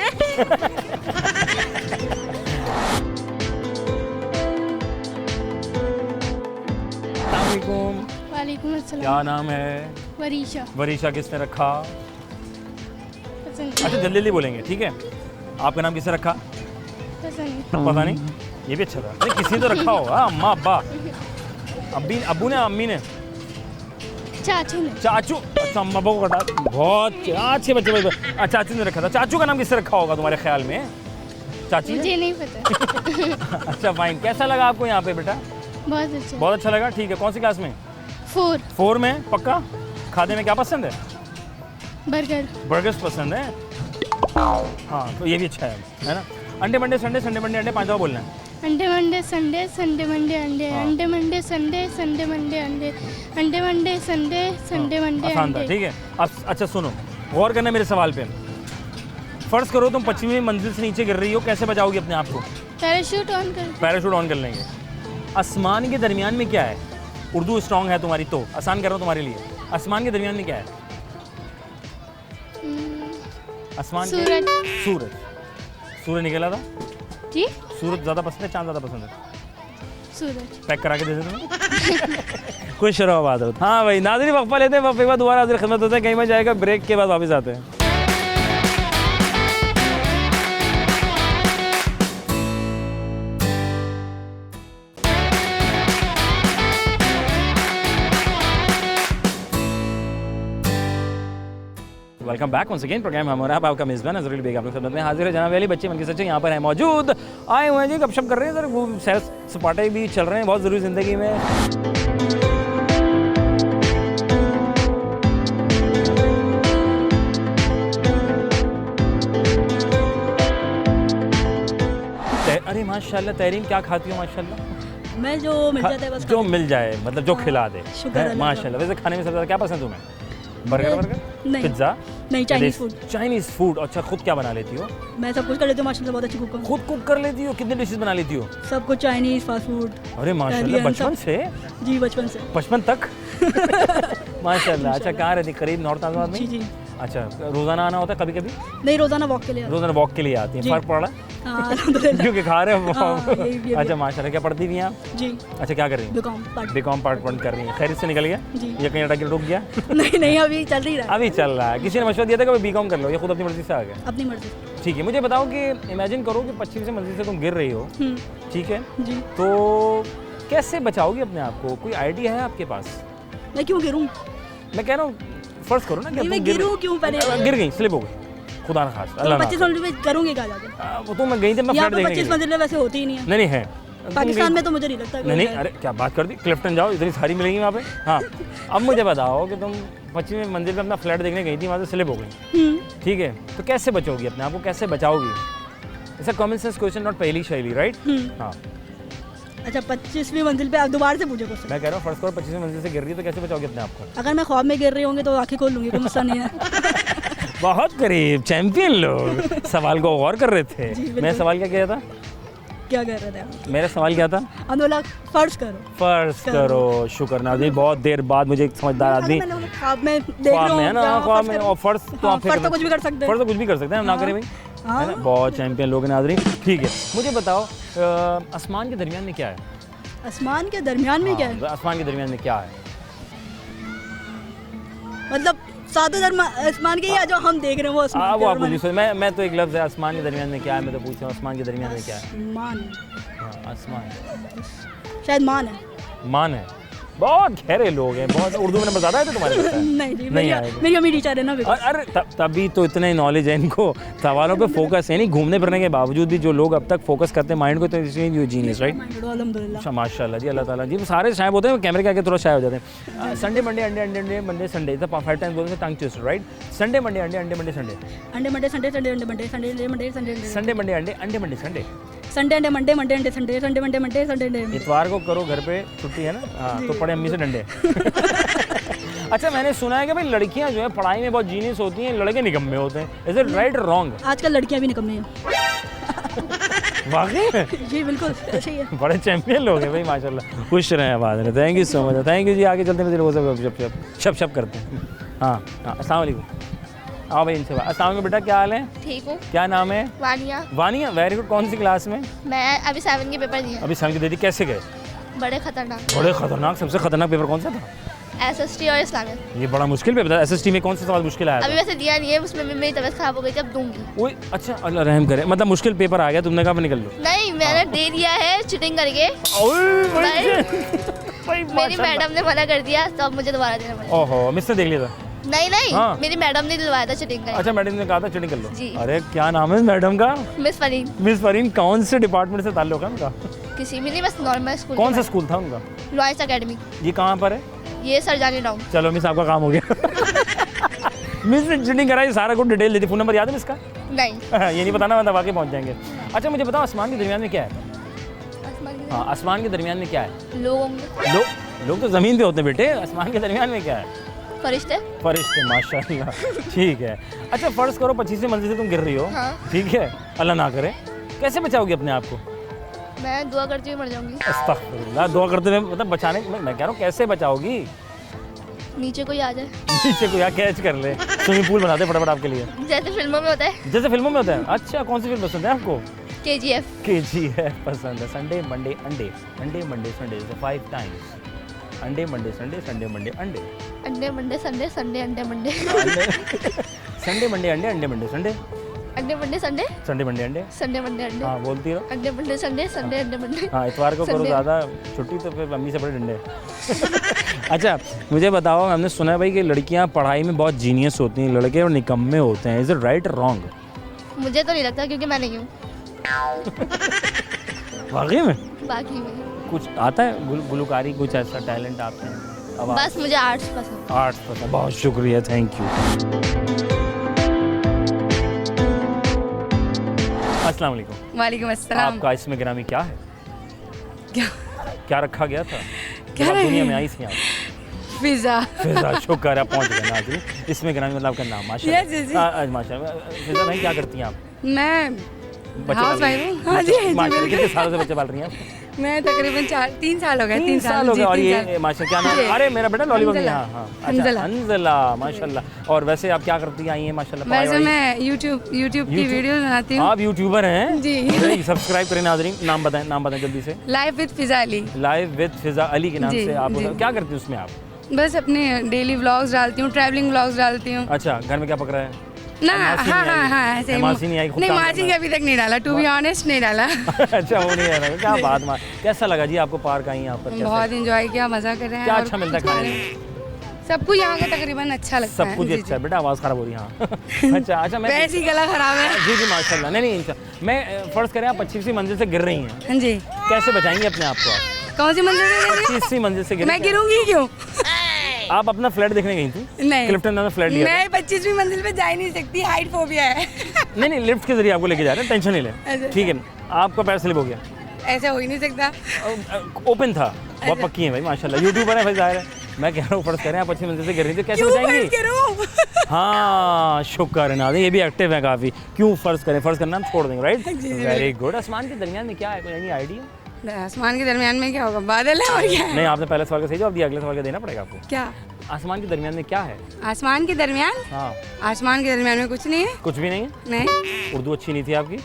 वालेकुम अस्सलाम। क्या नाम है? वरीशा। वरीशा किसने रखा? अच्छा जल्दी जल्दी बोलेंगे, ठीक है। आपका नाम किसने रखा? पता नहीं। पता नहीं, ये भी अच्छा था। नहीं, किसी ने तो रखा होगा, अम्मा अब्बा, अब्बी, अब्बू ने, अम्मी ने, चाचू ने। चाचू। अच्छा, अम्मा अब्बा को कटा, बहुत अच्छे बच्चे भाई। अच्छा, चाचू ने रखा था। चाचू का नाम किससे रखा होगा तुम्हारे ख्याल में? चाची ने? मुझे नहीं पता। अच्छा फाइन, कैसा लगा आपको यहाँ पे बेटा? बहुत अच्छा। बहुत अच्छा लगा, ठीक है। कौन सी क्लास में? 4 4 में, पक्का? खाने में क्या पसंद है? बर्गर। बर्गर्स पसंद है। हाँ, तो ये भी अच्छा है ना? अंडे मंडे संडे, संडे मंडे अंडे, 5 दफा बोलना है। अंडे मंडे संडे, संडे मंडे अंडे, अंडे मंडे संडे, संडे मंडे अंडे, अंडे मंडे संडे, संडे मंडे आसान था, अंडे। ठीक है। अब अच्छा सुनो, गौर करना मेरे सवाल पे। फर्ज करो तुम 25वीं मंजिल से नीचे गिर रही हो, कैसे बचाओगी अपने आप को? पैराशूट ऑन कर। पैराशूट ऑन कर लेंगे। आसमान के दरमियान में क्या है? उर्दू स्ट्रांग है तुम्हारी तो आसान कर रहा हूँ तुम्हारे लिए। आसमान के दरमियान में क्या है? आसमान के सूरज। सूरज। सूरज निकला था? जी? सूरज ज़्यादा पसंद है, चांद ज़्यादा पसंद है? सूरज। पैक करा के दे दे तुम्हें। खुश रहो, बात हो। हाँ भाई, नाज़रीन वक्फा लेते हैं, वक्फे के बाद दोबारा हाजिर खिदमत होते हैं। कहीं में जाएगा, ब्रेक के बाद वापस आते हैं। Welcome back once again, program हम और आपका मेज़बान अज़रुल बेग आप लोग खिदमत में हाजिर है। जनाब वाली बच्चे मन के सच्चे यहाँ पर हैं मौजूद, आए हुए हैं जी, गपशप कर रहे हैं सर। वो सैर सपाटे भी चल रहे हैं, बहुत ज़रूरी ज़िंदगी में। अरे माशाल्लाह, तहरीम क्या खाती हो? माशाल्लाह मैं जो मिल जाता है बस जो मिल जाए, मतलब जो खिला दे। शुक्र हैं? अल्लाह का। माशाल्लाह। वैसे खाने में सबसे ज़्यादा क्या पसंद तुम्हें? बर्गर? नहीं। पिज्ज़ा? नहीं, चाइनीज़ फूड। Chinese food. अच्छा, खुद क्या बना लेती हो? मैं सब कुछ कर लेती हूँ माशाल्लाह, बहुत अच्छी कुक हूँ। खुद कुक कर लेती हो? कितने डिशेस बना लेती हो? सब कुछ चाइनीज़, फास्ट फूड। अरे माशाल्लाह, Italian, बचपन सब। से? जी, बचपन से। बचपन तक? माशाल्लाह। अच्छा, कहाँ रहती? करीब नॉर्थ आबाद में? जी जी। अच्छा, रोज़ाना आना होता है कभी कभी? नहीं, रोज़ाना वॉक के लिए। रोज़ाना वॉक के लिए आती है? जी। फ़र्क पड़ रहा है? हाँ, अल्हम्दुलिल्लाह। क्योंकि खा रहे हो? हाँ, ये अच्छा माशाल्लाह। क्या पढ़ती भी हैं आप? जी। अच्छा, क्या कर रही हैं? BCom part. बीकॉम पार्ट 1 कर रही हैं। खैरियत से निकल गया जी। या कहीं अटक के रुक गया? नहीं नहीं, अभी चल रही रहा है। अभी चल रहा है। किसी ने मशवरा दिया था कि बीकॉम कर लो, ये खुद अपनी मर्जी से आ गया? अपनी मर्जी। ठीक है। मुझे बताओ कि इमेजिन करो कि 25वीं मंजिल से तुम गिर रही हो, ठीक है? जी। तो कैसे बचाओगी अपने आप को? कोई आइडिया है आपके पास? मैं क्यों गिरूँ? मैं कह रहा हूँ, फर्ज करो ना कि नहीं, अब मैं तुम गिर- गिरूँ क्यों पहले? गिर गई, स्लिप हो गई, खुदा ना खास, अल्लाह तो ना 25 खास। मंजिल पे करूँगी क्या जाके? वो तो मैं गई थी अपना यहाँ फ्लैट पे देखने के 25 लिए। मंजिल वैसे होती ही नहीं है। नहीं नहीं है। तुम पाकिस्तान गई- में तो मुझे नहीं लगता। नहीं नहीं, अरे क्या बात कर दी। क्लिफ्टन जाओ, इतनी सारी मिलेंगी वहाँ पे। हाँ, अब मुझे बताओ कि तुम 25वीं मंजिल पे अपना फ्लैट देखने गई थी, वहाँ से स्लिप हो गई, ठीक है? तो कैसे बचोगी अपने आप को? कैसे बचाओगी? ऐसा कॉमन सेंस क्वेश्चन, नॉट पहली शैली, राइट? हाँ, अच्छा, 25वीं मंजिल पे आप दोबारा से पूछो क्वेश्चन। मैं कह रहा हूँ फर्स्ट करो 25वीं मंजिल से गिर रही है तो कैसे बचाओगे अपने आप को? अगर मैं ख्वाब में गिर रही होंगी तो आंखें खोल लूंगी, कोई गुस्सा नहीं है। बहुत करीब, चैंपियन लोग। सवाल को गौर कर रहे थे। बिल्कुल। मैं सवाल क्या किया था? क्या कर रहे थे आप? मेरा सवाल क्या था? अनोला फर्ज करो। फर्ज करो। शुक्र नाज़रीन, बहुत देर बाद मुझे एक समझदार आदमी मैंने बोला ख्वाब में देख ख्वाब रहा में है हूँ, ना, क्या ख्वाब में। करो? और फर्ज तो हाँ, आप फर्ज तो कुछ भी कर सकते हैं। फर्ज तो कुछ भी कर सकते हैं, हम ना करें भाई, है ना? बहुत चैंपियन लोग हैं नाज़रीन। ठीक है, मुझे बताओ आसमान के दरमियान में क्या है? आसमान के दरमियान में क्या है? हाँ, आसमान के दरमियान में क्या है? मतलब सातों आसमान के, या जो हम देख रहे हैं वो आसमान वो के आप दरमियान? मुझे मैं तो एक लफ्ज़ है आसमान के दरमियान में क्या है, मैं तो पूछ रहा हूँ आसमान के दरमियान में क्या है? आसमान, हाँ, आसमान, शायद मान है। मान है। बहुत गहरे लोग हैं, बहुत। उर्दू में नंबर ज़्यादा है तो तुम्हारे लगता है? नहीं जी, नहीं आएगा। मेरी अम्मी टीचर है ना। अरे तभी तो इतने नॉलेज है इनको, सवालों पे फोकस है। नहीं, घूमने फिरने के बावजूद भी जो लोग अब तक फोकस करते हैं माइंड को, तो इसलिए यू जीनियस, राइट? अल्हम्दुलिल्लाह। अच्छा माशाल्लाह जी, अल्लाह ताला जी। सारे शायब होते हैं, कैमरे के आगे थोड़ा शायब हो जाते हैं। संडे मंडे अंडे अंडे अंडे मंडे संडे, तो 5 टाइम्स बोलते हैं tongue twister, right? Sunday Monday अंडे अंडे मंडे संडे, अंडे मंडे संडे, संडे अंडे मंडे, संडे अंडे मंडे, संडे अंडे संडे मंडे अंडे अंडे मंडे संडे, संडे अंडे मंडे, मंडे अंडे Sunday, Sunday Monday Monday, Sunday अंडे। इतवार को करो घर पे छुट्टी है ना, हाँ, तो पढ़े अम्मी से डंडे। अच्छा, मैंने सुना है कि भाई लड़कियां जो है पढ़ाई में बहुत जीनियस होती हैं, लड़के निकम्मे होते हैं। इज इट राइट और रॉन्ग? आजकल लड़कियां भी निकम्मी हैं। वाकई में? जी बिल्कुल ऐसे ही है। बड़े चैंपियन लोग हैं भाई माशाल्लाह। खुश रहें आबाद रहें। Thank you so much, thank you ji. आगे चलते हैं, लोगों से शप शप करते हैं। हाँ हाँ, अस्सलाम वालेकुम। आओ भाई, इनसे बात। अस्सलाम वालेकुम बेटा, क्या हाल है? ठीक हूँ। क्या नाम है? वानिया। Vaniya, very good. कौन सी क्लास में? मैं अभी 7 के पेपर दिए। अभी 7 की दे दी। कैसे गए? बड़े खतरनाक। बड़े खतरनाक। सबसे खतरनाक पेपर कौन सा था? SST और इस्लामिक। ये बड़ा मुश्किल पेपर था। एसएसटी में कौन सा सवाल मुश्किल आया अभी था? वैसे दिया नहीं है, उसमें मेरी तबीयत खराब हो गई थी, अब दूंगी। ओए अच्छा, अल्लाह रहम करे, मतलब मुश्किल पेपर आ गया, तुमने कहा निकल लो। नहीं, मैंने दे दिया है चीटिंग करके। मेरी मैडम ने मना कर दिया, तो अब मुझे दोबारा देना पड़ेगा। ओहो, मिस ने देख लिया था। नहीं नहीं, हाँ। मेरी मैडम ने दिलवाया था चीटिंग करके। अच्छा, मैडम ने कहा था चीटिंग कर लो। जी। अरे क्या नाम है मैडम का? मिस फरीन। मिस फरीन। कौन से डिपार्टमेंट से ताल्लुक है उनका? किसी भी नहीं, बस नॉर्मल स्कूल। कौन सा स्कूल था उनका? Lions academy. ये कहाँ पर है? ये सरजानी टाउन। चलो मिस, आपका काम हो गया। मिस ने चीटिंग कराई, सारा कुछ डिटेल देती। फोन नंबर याद है इसका? नहीं। ये नहीं बताना, मतलब आगे पहुंच जाएंगे। अच्छा मुझे बताओ, आसमान के दरमियान में क्या है? हाँ, आसमान के दरमियान में क्या है? लोग होंगे। लोग तो ज़मीन पे होते हैं बेटे, आसमान के दरमियान में क्या है? फरिश्ते। फरिश्ते, माशाल्लाह। ठीक है। अच्छा फ़र्ज़ करो 25वीं मंजिल से तुम गिर रही हो। हाँ। ठीक है, अल्लाह ना करे, कैसे बचाओगी अपने आप को? मैं दुआ करती हुई मर जाऊंगी। अस्तगफिरुल्लाह, दुआ करते हुए मतलब बचाने, मैं कह रहा हूँ कैसे बचाओगी? नीचे कोई आ जाए, नीचे को या कैच कर ले, स्विमिंग पूल बना दे फटाफट आपके लिए, जैसे फिल्मों में होता है। जैसे फिल्मों में होता है। अच्छा, कौन सी फिल्म पसंद है आपको? KGF। KGF पसंद है। संडे मंडे अंडे, अंडे मंडे संडे, 5 टाइम्स। अंडे मंडे संडे, संडे मंडे अंडे, अंडे मंडे संडे, संडे अंडे मंडे। संडे मंडे अंडे, अंडे मंडे संडे, अंडे मंडे संडे, संडे मंडे अंडे। संडे मंडे अंडे। हाँ बोलती रहो। अंडे मंडे संडे, संडे अंडे मंडे। हाँ, इतवार को करो संडे। ज़्यादा छुट्टी, तो फिर मम्मी से बड़े डंडे। अच्छा मुझे बताओ, हमने सुना है भाई कि लड़कियां पढ़ाई में बहुत जीनियस होती हैं, लड़के और निकम्मे होते हैं। इज इट राइट और रॉन्ग? मुझे तो नहीं लगता, क्योंकि मैं नहीं हूँ। वाकई में बाकी में कुछ आता है? गुलकारी, कुछ ऐसा टैलेंट आपके? बस मुझे आर्ट्स पसंद। आर्ट्स पसंद। बहुत शुक्रिया, थैंक यू। अस्सलाम वालेकुम। वालेकुम अस्सलाम। आपका इसमें गिरामी क्या है? क्या रखा गया था? क्या जब आप रहे दुनिया हैं? में आई थी आप? पिज़्ज़ा। फिजा, शुक्र है पहुंच गए नाज़रीन। इसमें गिरामी मतलब आपका नाम, माशाल्लाह। Yes, yes, yes. माशाल्लाह। फिजा भाई क्या करती हैं आप? मैं बच्चे हाउस पाल रही वाइफ हैं? हूँ। हाँ जी, हाँ जी, माशाल्लाह, बिल्कुल। कितने सालों से बच्चे पाल रही हैं आप? मैं तकरीबन 3 साल हो गए। 3 साल हो गए। जी, और 3 ये साल। माशा क्या नाम? जी। अरे मेरा बेटा लॉलीपॉप। हंज़ला। हाँ हाँ, अच्छा, हंज़ला। हंज़ला, माशाल्लाह। और वैसे आप क्या करती आई हैं माशाल्लाह? वैसे पढ़ाई- मैं यूट्यूब की YouTube- वीडियो बनाती हूँ। आप यूट्यूबर हैं? जी। सब्सक्राइब करें नाज़रीन। नाम बताएं जल्दी से। Live with Fiza Ali. Live with Fiza Ali के नाम जी, से आप जी। क्या करती हैं उसमें आप? बस अपने डेली व्लॉग्स डालती हूँ, ट्रैवलिंग व्लॉग्स डालती हूँ। अच्छा, घर में क्या पक रहा है? ना मासी हाँ नहीं आई? हाँ हाँ, ऐसे ही। मासी नहीं आई, खुद नहीं, काम मासी करना का है। अभी तक नहीं डाला, टू बी ऑनेस्ट नहीं डाला। अच्छा, वो नहीं है ना? क्या बात मार। कैसा लगा जी आपको पार्क आई यहाँ पर? कैसा? बहुत इंजॉय किया, मज़ा कर रहे हैं। क्या और अच्छा मिलता है खाने में? सब कुछ यहाँ का तकरीबन अच्छा लगता है। सब कुछ जी, अच्छा है बेटा, आवाज़ ख़राब हो रही है। हाँ। अच्छा मैं वैसे ही गला खराब है। जी जी माशाल्लाह। नहीं मैं फ़र्ज़ करें आप 25वीं मंजिल से गिर रही हैं, हाँ जी। कैसे बचाएंगी अपने आप को आप? कौन सी मंजिल से गिर रही हूँ? 25वीं मंजिल से गिर मैं गिरूंगी क्यों? आप अपना फ्लैट देखने गई थी? नहीं, क्लिफ्टन में फ्लैट लिया था? मैं 25वीं मंजिल पे जा ही नहीं सकती, हाइट फोबिया है। नहीं लिफ्ट के जरिए आपको लेके जा रहे हैं, टेंशन नहीं ले। अच्छा। ठीक है, आपका पैर स्लिप हो गया? ऐसा हो ही नहीं सकता। ओपन था, बहुत पक्की है भाई माशाल्लाह, यूट्यूबर है भाई, जाहिर है। मैं कह रहा हूँ फ़र्ज़ करें आप 25वीं मंजिल से गिर रही थी, कैसे बचाएंगी? हाँ शुक्र है नाज़रीन, ये भी एक्टिव है काफ़ी। क्यों फ़र्ज़ करना हम छोड़ देंगे, राइट? Very good. आसमान के दरमियान में क्या है, कोई एनी आइडिया? आसमान के दरमियान में क्या होगा? बादल है और क्या है? नहीं, आपने पहले सवाल का सही जवाब दिया, अगले सवाल का देना पड़ेगा आपको। क्या आसमान के दरमियान में क्या है? आसमान के दरमियान? हाँ, आसमान के दरमियान में कुछ नहीं है। कुछ भी नहीं है। नहीं, उर्दू अच्छी नहीं थी आपकी,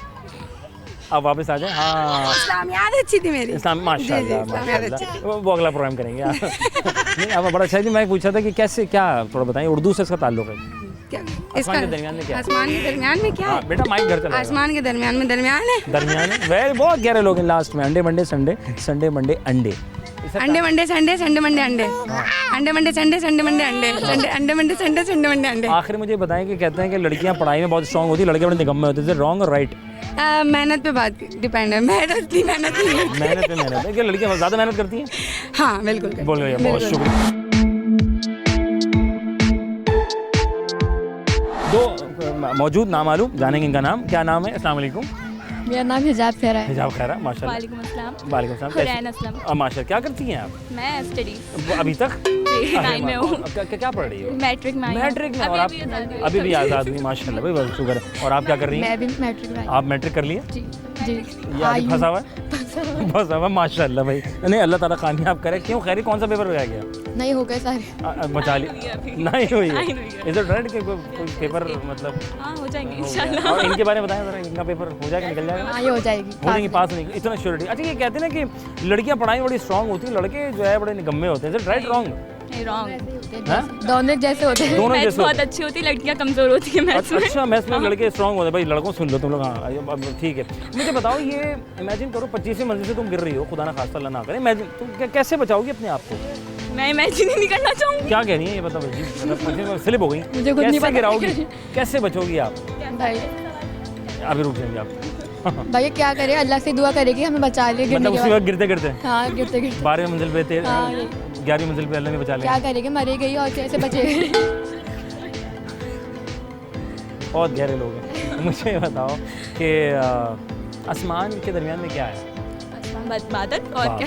अब वापस आ जाए। हाँ, इस्लामियात अच्छी थी मेरी। इस्लाम, जी, माशाल्लाह इस्लामियात अच्छी माशाल्लाह। वो अगला प्रोग्राम करेंगे आप। नहीं, अब बड़ा अच्छा थी। मैं पूछा था कि कैसे, क्या थोड़ा बताइए, उर्दू से इसका ताल्लुक है? क्या आसमान के दरमियान में क्या है? आसमान के दरमियान में क्या हाँ है? बेटा, माइक घर चला। आसमान के दरमियान में दरमियान है। दरमियान है, वेरी, बहुत गहरे लोग हैं लास्ट में। अंडे मंडे संडे, संडे मंडे अंडे। अंडे मंडे संडे, संडे मंडे अंडे। अंडे मंडे संडे, संडे मंडे अंडे। संडे अंडे मंडे संडे, संडे मंडे अंडे। आखिर मुझे बताएं कि कहते हैं कि लड़कियां पढ़ाई में बहुत स्ट्रांग होती है, लड़के बड़े निकम्मे होते हैं, रॉन्ग और राइट? मेहनत पे बात डिपेंड है। मेहनत की मेहनत पे मेहनत है कि लड़कियां ज़्यादा मेहनत करती हैं? हाँ बिल्कुल। बोल रही है, बहुत शुक्रिया। दो मौजूद नामालूम, जानेंगे इनका नाम। क्या नाम है? अस्सलाम वालेकुम। मेरा नाम हिजाब खैरा है। हिजाब खैरा, माशाल्लाह। वालेकुम अस्सलाम। वालेकुम सलाम। हुरैन असलम। माशा, क्या करती हैं आप मैं स्टडी अभी तक? 9 में हूँ। क्या पढ़ रही हो? मैट्रिक में आई हूँ। मैट्रिक में। और आप अभी भी आज़ाद हुई, माशाल्लाह भाई, बहुत शुक्र है। और आप क्या कर रही हैं? मैं भी मैट्रिक में आई हूँ। आप मैट्रिक कर लिए? जी जी। ये अभी फंसा हुआ है? फंसा हुआ, माशाल्लाह भाई। नहीं, अल्लाह ताला कामयाब करे। क्यों खैरी, कौन सा पेपर रह गया? नहीं हो गए सारे। बचा लिया? नहीं हुई है। इज इट राइट कि कोई पेपर मतलब? हाँ हो जाएंगे हो गया। और इनके बारे में बताएं ज़रा, इनका पेपर हो जाएगा, निकल जाएगा? हाँ, ये हो जाएगी। हो जाएगी, पास नहीं, इतना श्योरिटी। अच्छा, ये कहते हैं ना कि लड़कियां पढ़ाई में बड़ी स्ट्रांग होती हैं, लड़के जो है बड़े निकम्मे होते हैं, राइट रॉन्ग? रॉन्ग। हाँ? दोनों जैसे होते हैं। दोनों मैथ्स जैसे बहुत होते हैं। अच्छी होती है, लड़कियां कमजोर होती है मैथ्स में। अच्छा मैथ्स में लड़के स्ट्रांग होते हैं भाई, लड़कों सुन लो तुम लोग। हाँ अब ठीक है, मुझे बताओ ये इमेजिन करो 25वीं मंजिल से तुम गिर रही हो, खुदा ना खास्ता अल्लाह ना करे, इमेजिन तुम कैसे बचाओगी अपने आप को? मैं इमेजिन ही नहीं करना चाहूँगी। क्या कह रही है ये बताओ जी, मतलब 25वीं में स्लिप हो गई, मुझे खुद नहीं कैसे पता। गिराओगी, कैसे बचोगी आप? भाई अभी रुक जाएंगे आप। भाई क्या करे, अल्लाह से दुआ करेगी हमें बचा ले गिरने मतलब के उसी बाद। वक्त गिरते गिरते हाँ गिरते गिरते 12वीं मंजिल पे थे, हाँ, 11वीं मंजिल पे अल्लाह ने बचा लिया। क्या करेगी, मरे गई और कैसे बचेगी। बहुत गहरे लोग हैं। मुझे बताओ कि आसमान के दरमियान में क्या है? बादल और क्या।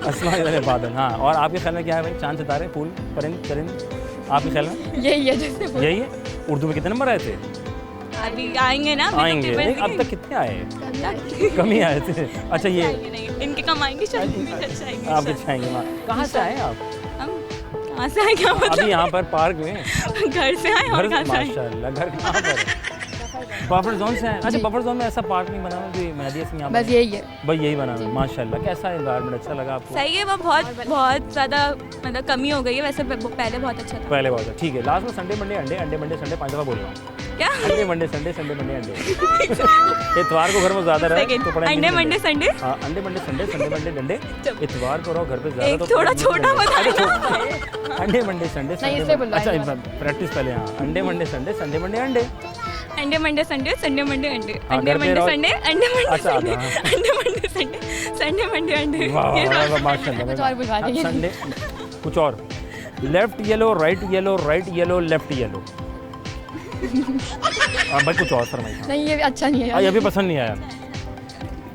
आसमान वाले बादल, हाँ। और आपके ख्याल में क्या है भाई? चांद सितारे फूल परिंद चरिंद, आपके ख्याल में यही है जैसे यही है? उर्दू में कितने नंबर आए थे? अभी आएंगे ना, अभी तो आएंगे पेपर नहीं, अब देंगे। तक कितने आए? कम ही आए थे। अच्छा ये आएंगे नहीं, इनके कम आएंगे शायद, इनके अच्छा आएंगे आप शायद। अच्छा आएंगे वहाँ। कहाँ से आए आप? हम कहाँ से आए, क्या अभी मतलब? यहाँ पर पार्क में घर से आए और घर कहाँ से? से आए? माशाल्लाह, घर कहाँ पर है? बफर जोन से है। अच्छा बफर जोन में ऐसा पार्क नहीं बना हुआ जो मेहदी से यहाँ बस यही है। भाई यही बना हुआ है। माशाल्लाह, कैसा एनवायरनमेंट अच्छा लगा आपको? सही है, वो बहुत ज़्यादा मतलब कमी हो गई है, वैसे पहले बहुत अच्छा था। पहले बहुत ठीक है। लास्ट में संडे मंडे अंडे, अंडे मंडे संडे 5 दफ़ा बोल रहा हूँ। क्या? अंडे मंडे संडे, संडे मंडे अंडे। इतवार को घर में ज़्यादा रहे तो पढ़ाई अंडे मंडे संडे। हाँ अंडे मंडे संडे, संडे मंडे डंडे। इतवार को रहो घर पे ज़्यादा एक तो थोड़ा पढ़ाई छोटा मंडे। बता अरे दो। छोटा। अंडे मंडे संडे नहीं, संडे इससे बोलो, अच्छा ऐसे प्रैक्टिस पहले। हाँ अंडे मंडे संडे, संडे मंडे अंडे। अंडे मंडे संडे, संडे मंडे अंडे, हाँ, अंडे घर पे मंडे रहो। संडे, अंडे मंडे अच्छा, संडे, हाँ। अंडे मंडे संडे, संडे मंडे अंडे। वाह ये वाह, बात- वाह, माशाल्लाह। कुछ और बुझवा देंगे। संडे कुछ और। Left yellow right yellow left yellow. भाई कुछ और फरमाइश। नहीं ये अच्छा नहीं है ये यार। भी पसंद नहीं आया।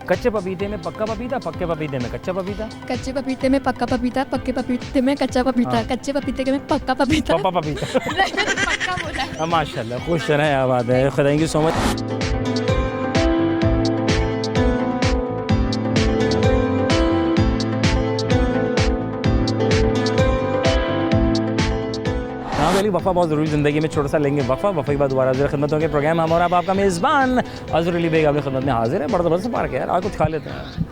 कच्चे पपीते में पक्का पपीता, पक्के पपीते में कच्चा पपीता। कच्चे पपीते में पक्का पपीता, पक्के पपीते में कच्चा पपीता, हाँ। कच्चे पपीते में पक्का पपीता। पापा पपीता। माशाल्लाह, खुश रहें, आबाद है। Thank you so much. हाँ वाली वफ़ा बहुत ज़रूरी ज़िंदगी में, छोटा सा लेंगे वफ़ा, वफ़ा के बाद दोबारा हाजिर खिदमत होंगे। प्रोग्राम हम और आप आपका मेज़बान अज़हर अली बेग आपकी खिदमत में हाजिर है। बड़ा ज़बरदस्त पार्क है यार, आज कुछ खा लेते हैं।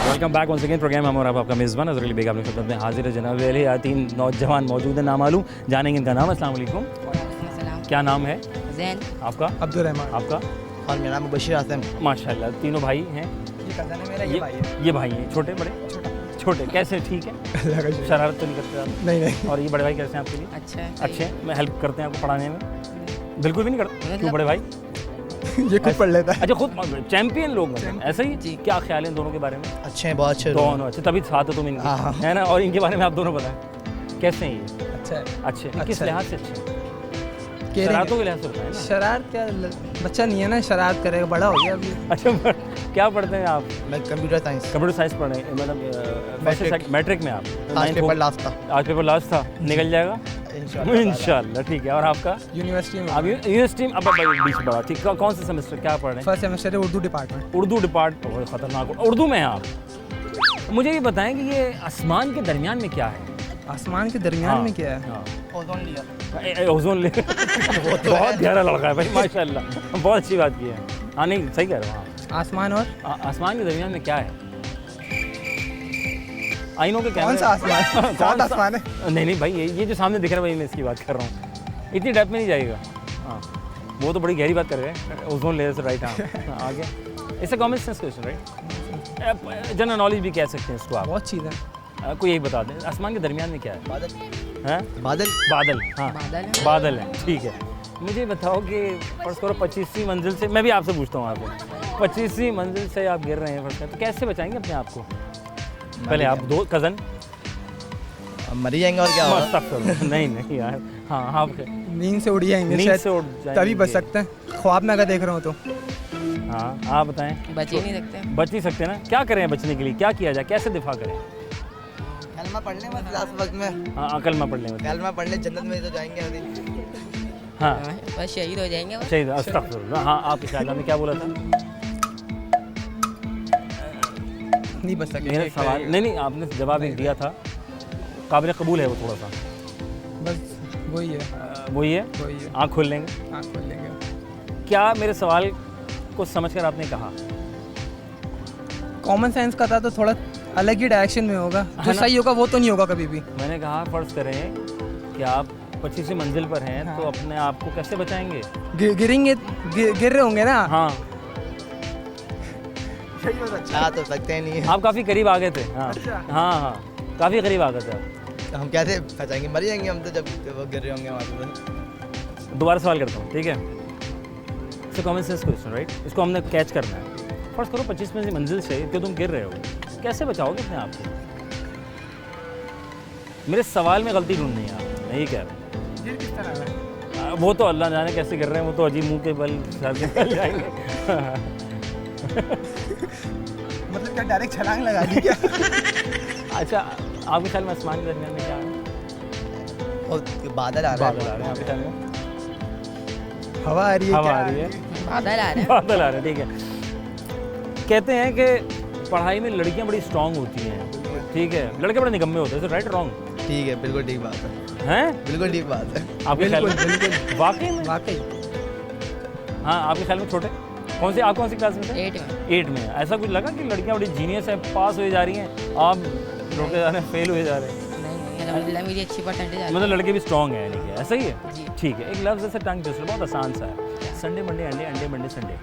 Welcome back once again. Program हम और आप आपका मेज़बान अज़हर अली बेग आपकी खिदमत में हाजिर है। जनाब वाले 3 नौजवान मौजूद हैं, नामालूम जानेंगे इनका नाम। अस्सलाम वालेकुम, क्या नाम है जैन, आपका? अब्दुल रहमान। आपका? और मेरा नाम बशीर आसम। माशाल्लाह, तीनों भाई हैं? ये कज़न है मेरा, ये भाई है। ये भाई हैं, छोटे बड़े? छोटे। कैसे, ठीक है? अल्लाह का शुक्र। शरारत तो नहीं करते आप? नहीं। और ये बड़े भाई कैसे हैं आपके लिए? अच्छा है। अच्छे हैं, मैं हेल्प करते हैं आपको पढ़ाने में? बिल्कुल भी नहीं करते? क्यों बड़े भाई? ये खुद पढ़ लेता है। अच्छा खुद चैंपियन लोग मतलब, ऐसा ही? जी। क्या ख्याल है इन दोनों के बारे में? अच्छे हैं, बहुत अच्छे लोग दोनों अच्छे, तभी साथ हो तुम इनके, हाँ, हाँ। है ना? और इनके बारे में आप दोनों बताएं, कैसे हैं ये? हैं। अच्छा है। अच्छे किस अच्छा है। लिहाज से अच्छे? केयरिंग शरारतों है। के लिहाज से बताएं ना। शरारत क्या, बच्चा नहीं है ना, शरारत करेगा, बड़ा हो गया अभी। अच्छा क्या पढ़ते हैं आप? मैं कंप्यूटर साइंस। कंप्यूटर साइंस पढ़ रहे हैं, मतलब मैट्रिक। मैट्रिक में आप? आज Ninth पेपर हो- लास्ट था आज पेपर लास्ट था, निकल जाएगा इंशाल्लाह। इंशाल्लाह। ठीक है, और आपका? यूनिवर्सिटी में अब यूनिवर्सिटी में अब बीच पढ़ा, ठीक है। कौन सा सेमेस्टर, क्या पढ़ रहे हैं? फर्स्ट सेमेस्टर है, उर्दू डिपार्टमेंट। उर्दू डिपार्ट, बहुत ख़तरनाक उर्दू में हैं आप। मुझे ये बताएं कि ये आसमान के दरमियान में क्या है? आसमान के दरमियान में क्या है? हाँ। Ozone layer. Ozone layer. बहुत गहरा लड़का है भाई, माशाल्लाह, बहुत अच्छी बात की है। हाँ नहीं सही कह रहे हो। हाँ आसमान और आसमान के दरमियान में क्या है? आइनों के कौन सा आसमान? कौन सात आसमान है। नहीं भाई, ये जो सामने दिख रहा है भाई, मैं इसकी बात कर रहा हूँ। इतनी डेप्थ में नहीं जाएगा। हाँ वो तो बड़ी गहरी बात कर रहे हैं। ओजोन लेयर से राइट। हाँ आगे, इससे common sense question right, general knowledge भी कह सकते हैं इसको आप। बहुत चीज़ है। कोई एक बता दें, आसमान के दरमियान में क्या है? बादल। हैं? बादल। बादल। हाँ बादल है। बादल है, ठीक है। मुझे बताओ कि फर्स्ट करो 25वीं मंजिल से, मैं भी आपसे पूछता हूँ आपको, 25वीं मंजिल से आप गिर रहे हैं फर्स्ट, तो कैसे बचाएंगे अपने आप को? पहले आप दो कज़न मरी जाएंगे और क्या होगा? नहीं यार। हाँ आप नींद से उड़ जाएंगे नींद शायद, से उड़ जाएंगे, तभी बच सकते हैं। ख्वाब में अगर देख रहा हूँ तो। हाँ आप बताएं। बच ही नहीं सकते। बच ही सकते हैं ना, क्या करें बचने के लिए, क्या किया जाए, कैसे दिफा करें? कलमा पढ़ने में लास्ट वक्त में, हाँ कलमा पढ़ने में। कलमा पढ़ने जन्नत में तो जाएंगे अभी। हाँ बस शहीद हो जाएंगे बस। शहीद, अस्तगफिरुल्लाह। हाँ आपके शायद ने क्या बोला था? नहीं बच सके। मेरा सवाल नहीं आपने जवाब एक दिया था, काबिल कबूल है वो थोड़ा सा, बस वही है, वही है, वही है। आँख खोल लेंगे। आँख खोल लेंगे। क्या मेरे सवाल को समझकर आपने कहा? कॉमन सेंस का था तो थोड़ा अलग ही डायरेक्शन में होगा, जो ना? सही होगा वो तो नहीं होगा कभी भी। मैंने कहा फर्ज करें कि आप 25वीं मंजिल पर हैं तो अपने आप को कैसे बचाएंगे? गिरेंगे, गिर रहे होंगे ना। हाँ आ तो सकते नहीं है। आप काफ़ी करीब आ गए थे। हाँ हाँ काफ़ी करीब आ गए थे आप। हम कैसे बचाएंगे, मर जाएंगे हम तो जब वो गिर रहे होंगे वहाँ पे। दोबारा सवाल करता हूँ, ठीक है? It's common sense question, right? इसको हमने कैच करना है। फर्स्ट करो 25वीं मंजिल से तो तुम गिर रहे हो, कैसे बचाओगे अपने आप को? मेरे सवाल में गलती ढूंढनी है आप, मैं ये कह रहा हूँ। गिर किस तरह है? वो तो अल्लाह जाने कैसे गिर रहे हैं, वो तो अजीब मुंह के बल सर के बल जाएंगे। मतलब क्या डायरेक्ट छलांग लगा दी क्या? अच्छा आपके ख्याल में आसमान के दरमियान में क्या है? और बादल आ रहा बादल आ रहे हैं आपके ख्याल में? हवा आ रही है। हवा क्या आ रही है, बादल आ रहे हैं। बादल आ रहे हैं, ठीक है। कहते हैं कि पढ़ाई में लड़कियां बड़ी स्ट्रांग होती हैं, ठीक है, लड़के बड़े निकम्मे होते हैं, राइट रॉन्ग? ठीक है, बिल्कुल ठीक बात है, हैं? बिल्कुल ठीक बात है। आपके ख्याल बिल्कुल में? बिल्कुल वाकई में? वाकई। हाँ आपके ख्याल में छोटे आप कौन सी क्लास में थे? 8 में। 8 में। ऐसा कुछ लगा कि लड़कियां बड़ी जीनियस है, पास हुई जा रही हैं, आप रोके जा रहे हैं, फेल हुए जा रहे हैं? नहीं अल्हम्दुलिल्लाह मेरी अच्छी परसेंटेज आ मतलब लड़के भी स्ट्रांग है, यानी कि ऐसा ही है? जी। ठीक है, एक लफ्ज़ ऐसे टंग ट्विस्टर बहुत आसान सा है। संडे मंडे अंडे, अंडे मंडे संडे,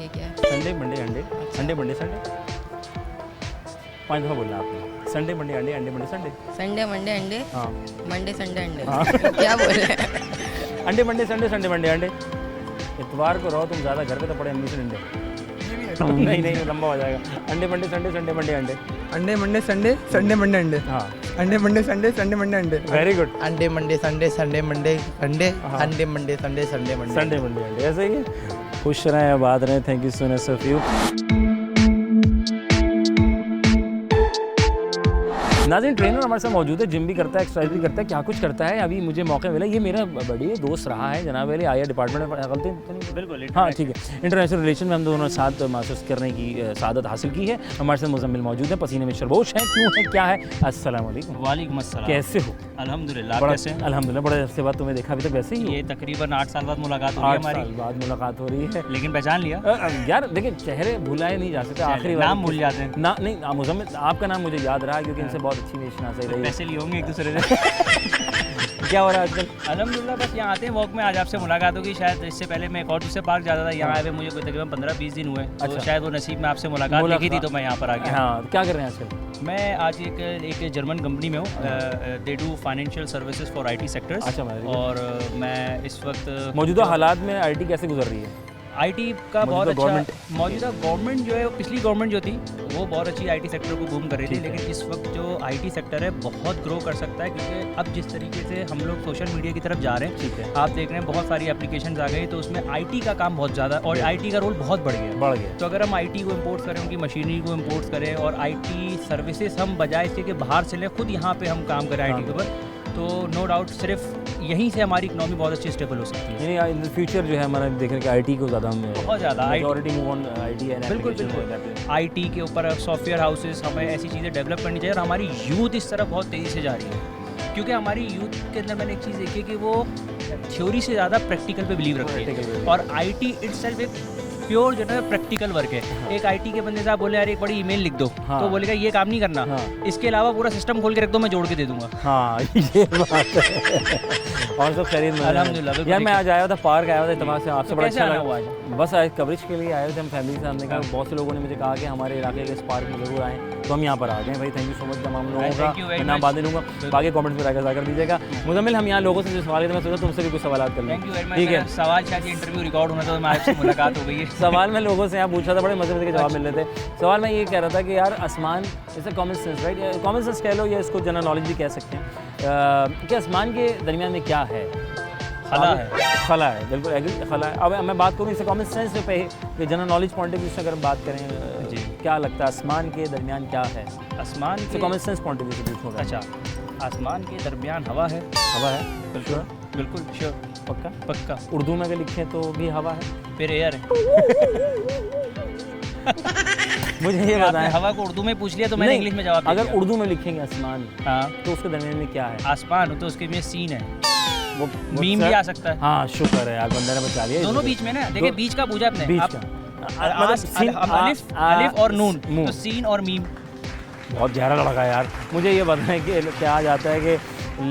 ये क्या है? संडे मंडे अंडे, संडे मंडे संडे। 5 दफ़ा बोलना आपने, संडे मंडे अंडे, अंडे मंडे संडे। संडे मंडे अंडे, हाँ मंडे संडे अंडे। हाँ। क्या बोल रहे हैं? अंडे मंडे संडे, संडे मंडे अंडे। इतवार को रहो तुम ज़्यादा घर पे तो पड़े अम्मी से अंडे। नहीं नहीं लंबा हो जाएगा। अंडे मंडे संडे, संडे मंडे अंडे। अंडे मंडे संडे, संडे मंडे अंडे। हाँ अंडे मंडे संडे, संडे मंडे अंडे। Very good. अंडे मंडे संडे, संडे मंडे अंडे, हाँ। अंडे Monday Sunday, Sunday Monday Sunday Monday अंडे, ऐसे ही है। खुश रहें, आबाद रहें। Thank you so much of you. नाज़रीन ट्रेनर हमारे साथ मौजूद है, जिम भी करता है, एक्सरसाइज भी करता है, क्या कुछ करता है। अभी मुझे मौका मिला, ये मेरा बढ़िया दोस्त रहा है जनाब वाले, आया डिपार्टमेंट में गलती बिल्कुल। हाँ ठीक है, इंटरनेशनल रिलेशन में हम दोनों साथ मास्टर्स करने की सादत हासिल की है। हमारे साथ मुजम्मिल मौजूद है, पसीने में शरबोश हैं, क्यों है क्या है? अस्सलाम वालेकुम। वालेकुम अस्सलाम। कैसे हो? अल्हम्दुलिल्लाह, आप बड़ा कैसे हैं? अल्हम्दुलिल्लाह, बड़े अरसे बाद तुम्हें देखा, अभी तक वैसे ही ये हो। तकरीबन 8 साल बाद मुलाकात हुई है 8 हमारी, साल बाद मुलाकात हो रही है, लेकिन पहचान लिया। यार देखिए चेहरे भुलाए नहीं जा सकते। आखिरी नाम बार भूल जाते हैं। ना नहीं, मुजम्मिल आपका नाम मुझे याद रहा क्योंकि इनसे बहुत अच्छी मेरी शनाख्त रही। पैसे लिए होंगे एक दूसरे से। क्या हो रहा है आजकल? अल्हम्दुलिल्लाह, बस यहाँ आते हैं वॉक में। आज आपसे मुलाकात होगी, शायद इससे पहले मैं एक और दूसरे पार्क जाता था, यहाँ आए हुए मुझे कोई तकरीबन 15-20 दिन हुए, तो अच्छा। शायद वो नसीब में आपसे मुलाकात लिखी थी तो मैं यहाँ पर आ गया। हाँ क्या कर रहे हैं आजकल? मैं आज एक जर्मन कंपनी में हूँ, they do financial services for IT sectors. अच्छा, very good। और मैं इस वक्त मौजूदा हालात में IT कैसे गुजर रही है? IT का बहुत अच्छा गवर्नमेंट मौजूदा गवर्नमेंट जो है, पिछली गवर्नमेंट जो थी वो बहुत अच्छी IT सेक्टर को बूम कर रही थी, ठीक है। लेकिन इस वक्त जो IT सेक्टर है बहुत ग्रो कर सकता है, क्योंकि अब जिस तरीके से हम लोग सोशल मीडिया की तरफ जा रहे हैं, ठीक है, आप देख रहे हैं बहुत सारी एप्लीकेशंस आ गई, तो उसमें IT का काम बहुत ज़्यादा और IT का रोल बहुत बढ़ गया। बढ़ गया। तो अगर हम IT को इम्पोर्ट करें, उनकी मशीनरी को इम्पोर्ट करें और IT सर्विसेज हम बजाय इसके कि बाहर से लें, खुद यहाँ पे हम काम करें IT के ऊपर, तो नो डाउट सिर्फ यहीं से हमारी इकोनॉमी बहुत अच्छी स्टेबल हो सकती है। यानी इन द फ्यूचर जो है हमारा देख रहे हैं कि IT को ज़्यादा हम बहुत ज़्यादा मेजॉरिटी मूव ऑन IT है। बिल्कुल बिल्कुल। IT के ऊपर सॉफ्टवेयर हाउसेस, हमें ऐसी चीज़ें डेवलप करनी चाहिए, और हमारी यूथ इस तरफ बहुत तेज़ी से जा रही है, क्योंकि हमारी यूथ के अंदर मैंने एक चीज़ देखी है कि वो थ्योरी से ज़्यादा प्रैक्टिकल पे बिलीव रखती है, और IT इटसेल्फ एक प्योर जो है प्रैक्टिकल वर्क है। एक IT के बंदे से आप बोले यार एक बड़ी ईमेल लिख दो, हाँ। तो बोलेगा ये काम नहीं करना, हाँ। इसके अलावा पूरा सिस्टम खोल के रख दो, मैं जोड़ के दे दूंगा। हाँ ये बात है। और सब खरीद अल्हम्दुलिल्लाह, बिल्कुल यार मैं ठीक आज आया था, पार्क आया था इत्तेफाक से, आपसे तो बड़ा कैसे अच्छा आना लगा। हुआ आज? बस आज कवरेज के लिए आए थे हम फैमिली के साथ। हमने कहा बहुत से लोगों ने मुझे कहा कि हमारे इलाके के इस पार्क में ज़रूर आएँ, तो हम यहाँ पर आ गए भाई। थैंक यू सो मच तमाम लोगों का, Thank you very मैं नाम much। बाद में लूँगा, बाकी कमेंट्स में राइट कर दीजिएगा। मुजम्मिल हम यहाँ लोगों से जो सवाल थे, मैं सोचा तुमसे भी कुछ सवाल कर लें। Thank you very much. ठीक है, सवाल शायद इंटरव्यू रिकॉर्ड होना था, तो हमारे आपसे मुलाकात हो गई है। सवाल मैं लोगों से यहाँ पूछा था, बड़े मज़े के जवाब मिल रहे थे। सवाल मैं ये कह रहा था कि यार आसमान जैसे common sense, right, common sense कह लो या इसको जनरल नॉलेज भी कह सकते हैं कि आसमान के दरमियान में क्या है? खला है। खला है, बिल्कुल एग्री, खला है। अब मैं बात करूँ इसे कॉमन सेंस पे कि general knowledge point of view से अगर हम बात करें, जी, क्या लगता है आसमान के दरमियान क्या है? आसमान इसे के common sense point of view से पूछूँगा। अच्छा, आसमान के दरमियान हवा है। हवा है, बिल्कुल बिल्कुल श्योर, पक्का पक्का। उर्दू में अगर लिखें तो भी हवा है, फिर एयर है। मुझे ये आपने बताएं, हवा को उर्दू में पूछ लिया तो मैंने नहीं, इंग्लिश में जवाब दे अगर दिया। उर्दू में लिखेंगे आसमान हाँ, तो उसके दरमियान में क्या है? आसमान तो उसके में सीन है, वो मीम भी सर- आ सकता है। हाँ शुक्र है यार, बंदे ने बचा लिया। दोनों बीच में ना, देखिए दो- बीच का पूछा आपने। बीच आप- का मतलब अलिफ और नून, तो सीन और मीम। बहुत गहरा लड़का है यार। मुझे ये बताएं कि क्या जाता है कि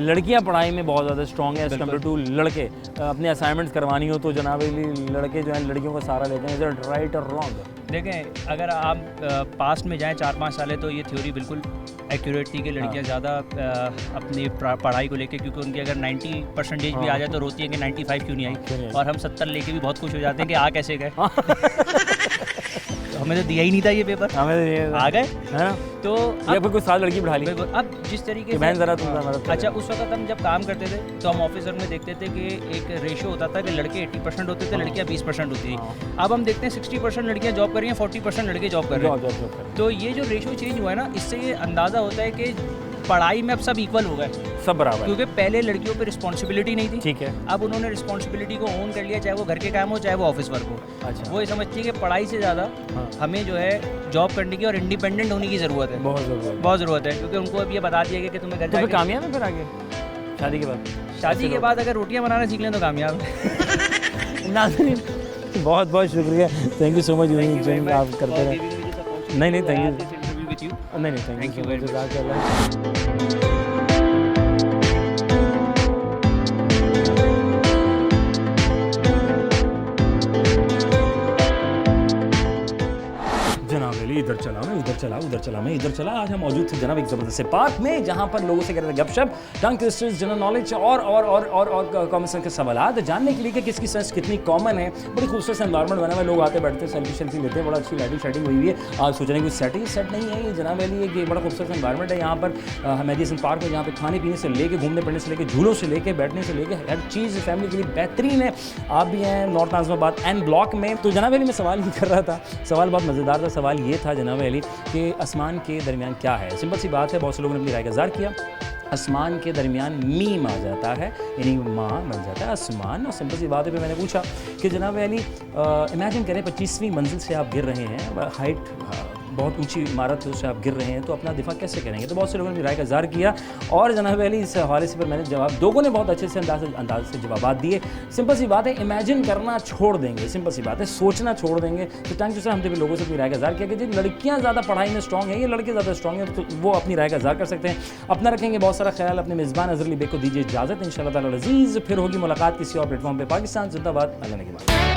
लड़कियां पढ़ाई में बहुत ज़्यादा स्ट्रॉन्ग है एज कम्पेयर टू लड़के। अपने असाइनमेंट्स करवानी हो तो जनाब अली लड़के जो हैं लड़कियों का सहारा लेते हैं। इज इट राइट और रॉन्ग? देखें, अगर आप पास्ट में जाएं 4-5 साल तो ये थ्योरी बिल्कुल एक्यूरेट थी कि लड़कियां ज़्यादा अपनी पढ़ाई को लेके, क्योंकि उनकी अगर 90% भी आ जाए तो रोती है कि 95 क्यों नहीं आई, और हम 70 लेके भी बहुत खुश हो जाते हैं कि आ कैसे गए। तो हमें तो दिया ही नहीं था ये पेपर, हमें आ गए है ना। तो या फिर कोई साल लड़की बढ़ा ली। बिल्कुल। अब जिस तरीके कि बहन ज़रा तुम मदद कर अच्छा, दो। उस वक्त हम जब काम करते थे तो हम ऑफिसर में देखते थे कि एक रेशो होता था कि लड़के 80% होते थे, लड़कियां 20% होती थी। अब हम देखते हैं 60% लड़कियां जॉब कर रही हैं, 40% लड़के जॉब कर रहे हैं। जॉब तो ये जो रेशो चेंज हुआ है ना, इससे ये अंदाज़ा होता है कि पढ़ाई में अब सब इक्वल हो गए, सब बराबर। क्योंकि पहले लड़कियों पे रिस्पॉन्सिबिलिटी नहीं थी। ठीक है। अब उन्होंने रिस्पॉन्सिबिलिटी को ओन कर लिया, चाहे वो घर के काम हो चाहे वो ऑफिस वर्क हो। अच्छा। वो ये समझती है कि पढ़ाई से ज़्यादा हाँ। हमें जो है जॉब करने की और इंडिपेंडेंट होने की ज़रूरत है। बहुत ज़रूरत बहुत ज़रूरत है, क्योंकि उनको अब ये बता दिया गया कि तुम्हें घर तो फिर जाके कामयाब है फिर आगे शादी के बाद? शादी के बाद अगर रोटियां बनाना सीख लें तो कामयाब। नाज़रीन बहुत बहुत शुक्रिया, थैंक यू सो मच। आप करते रहे। नहीं नहीं थैंक यू, नहीं थैंक यू सो मच। जनाब अली इधर चला मैं, उधर चला, उधर चला मैं, इधर चला। आज हम मौजूद थे जनाब एक ज़बरदस्त से पार्क में, जहाँ पर लोगों से कर रहे थे गपशप, टंग ट्विस्टर्स, जनरल नॉलेज और कॉमन सेंस के सवाल जानने के लिए कि किसकी सेंस कितनी कॉमन है। बड़ी खूबसूरत से एनवायरमेंट बना हुआ है, लोग आते बैठते सेल्फी लेते हैं, बड़ा अच्छी लाइटिंग शाइटिंग हुई है। आप सोच रहे हैं कि सेटिंग सेट नहीं है ये जनाब अली, एक बड़ा खूबसूरत एनवायरमेंट है यहाँ पर मेहदी हसन पार्क में, जहाँ पर खाने पीने से लेके घूमने फिरने से लेके झूलों से लेके बैठने से लेके हर चीज़ फैमिली के लिए बेहतरीन है। आप भी हैं नॉर्थ नाज़िमाबाद एन ब्लॉक में। तो जनाब अली मैं सवाल ही कर रहा था, सवाल बहुत मज़ेदार था। सवाल ये था जनाब अली कि आसमान के दरमियान क्या है? सिंपल सी बात है, बहुत से लोगों ने अपनी राय का इज़हार किया। आसमान के दरमियान मीम आ जाता है, यानी माँ बन जाता है आसमान। और सिंपल सी बात है, फिर मैंने पूछा कि जनाब अली इमेजिन करें 25वीं मंजिल से आप गिर रहे हैं, हाइट बहुत ऊंची इमारत है उससे आप गिर रहे हैं, तो अपना दिफा कैसे करेंगे? तो बहुत से लोगों ने राय का इज़हार किया और जनाब अली इस हवाले से फिर मैंने जवाब, लोगों ने बहुत अच्छे से अंदाज से जवाब दिए। सिंपल सी बात है, इमेजिन करना छोड़ देंगे, सिंपल सी बात है, सोचना छोड़ देंगे। तो थैंक यू सर, हमने भी लोगों से अपनी राय का इज़हार किया कि जी लड़कियाँ ज़्यादा पढ़ाई में स्ट्रॉन्ग है, ये लड़के ज़्यादा स्ट्रॉन्ग है, तो वो अपनी राय का इज़हार कर सकते हैं। अपना रखेंगे बहुत सारा ख्याल। अपने मेज़बान अज़हर अली बेग को दीजिए इजाज़त। इंशाअल्लाह ताला अज़ीज़ फिर होगी मुलाकात किसी और प्लेटफॉर्म पर। पाकिस्तान जिंदाबाद। अल्लाह ने के बाद।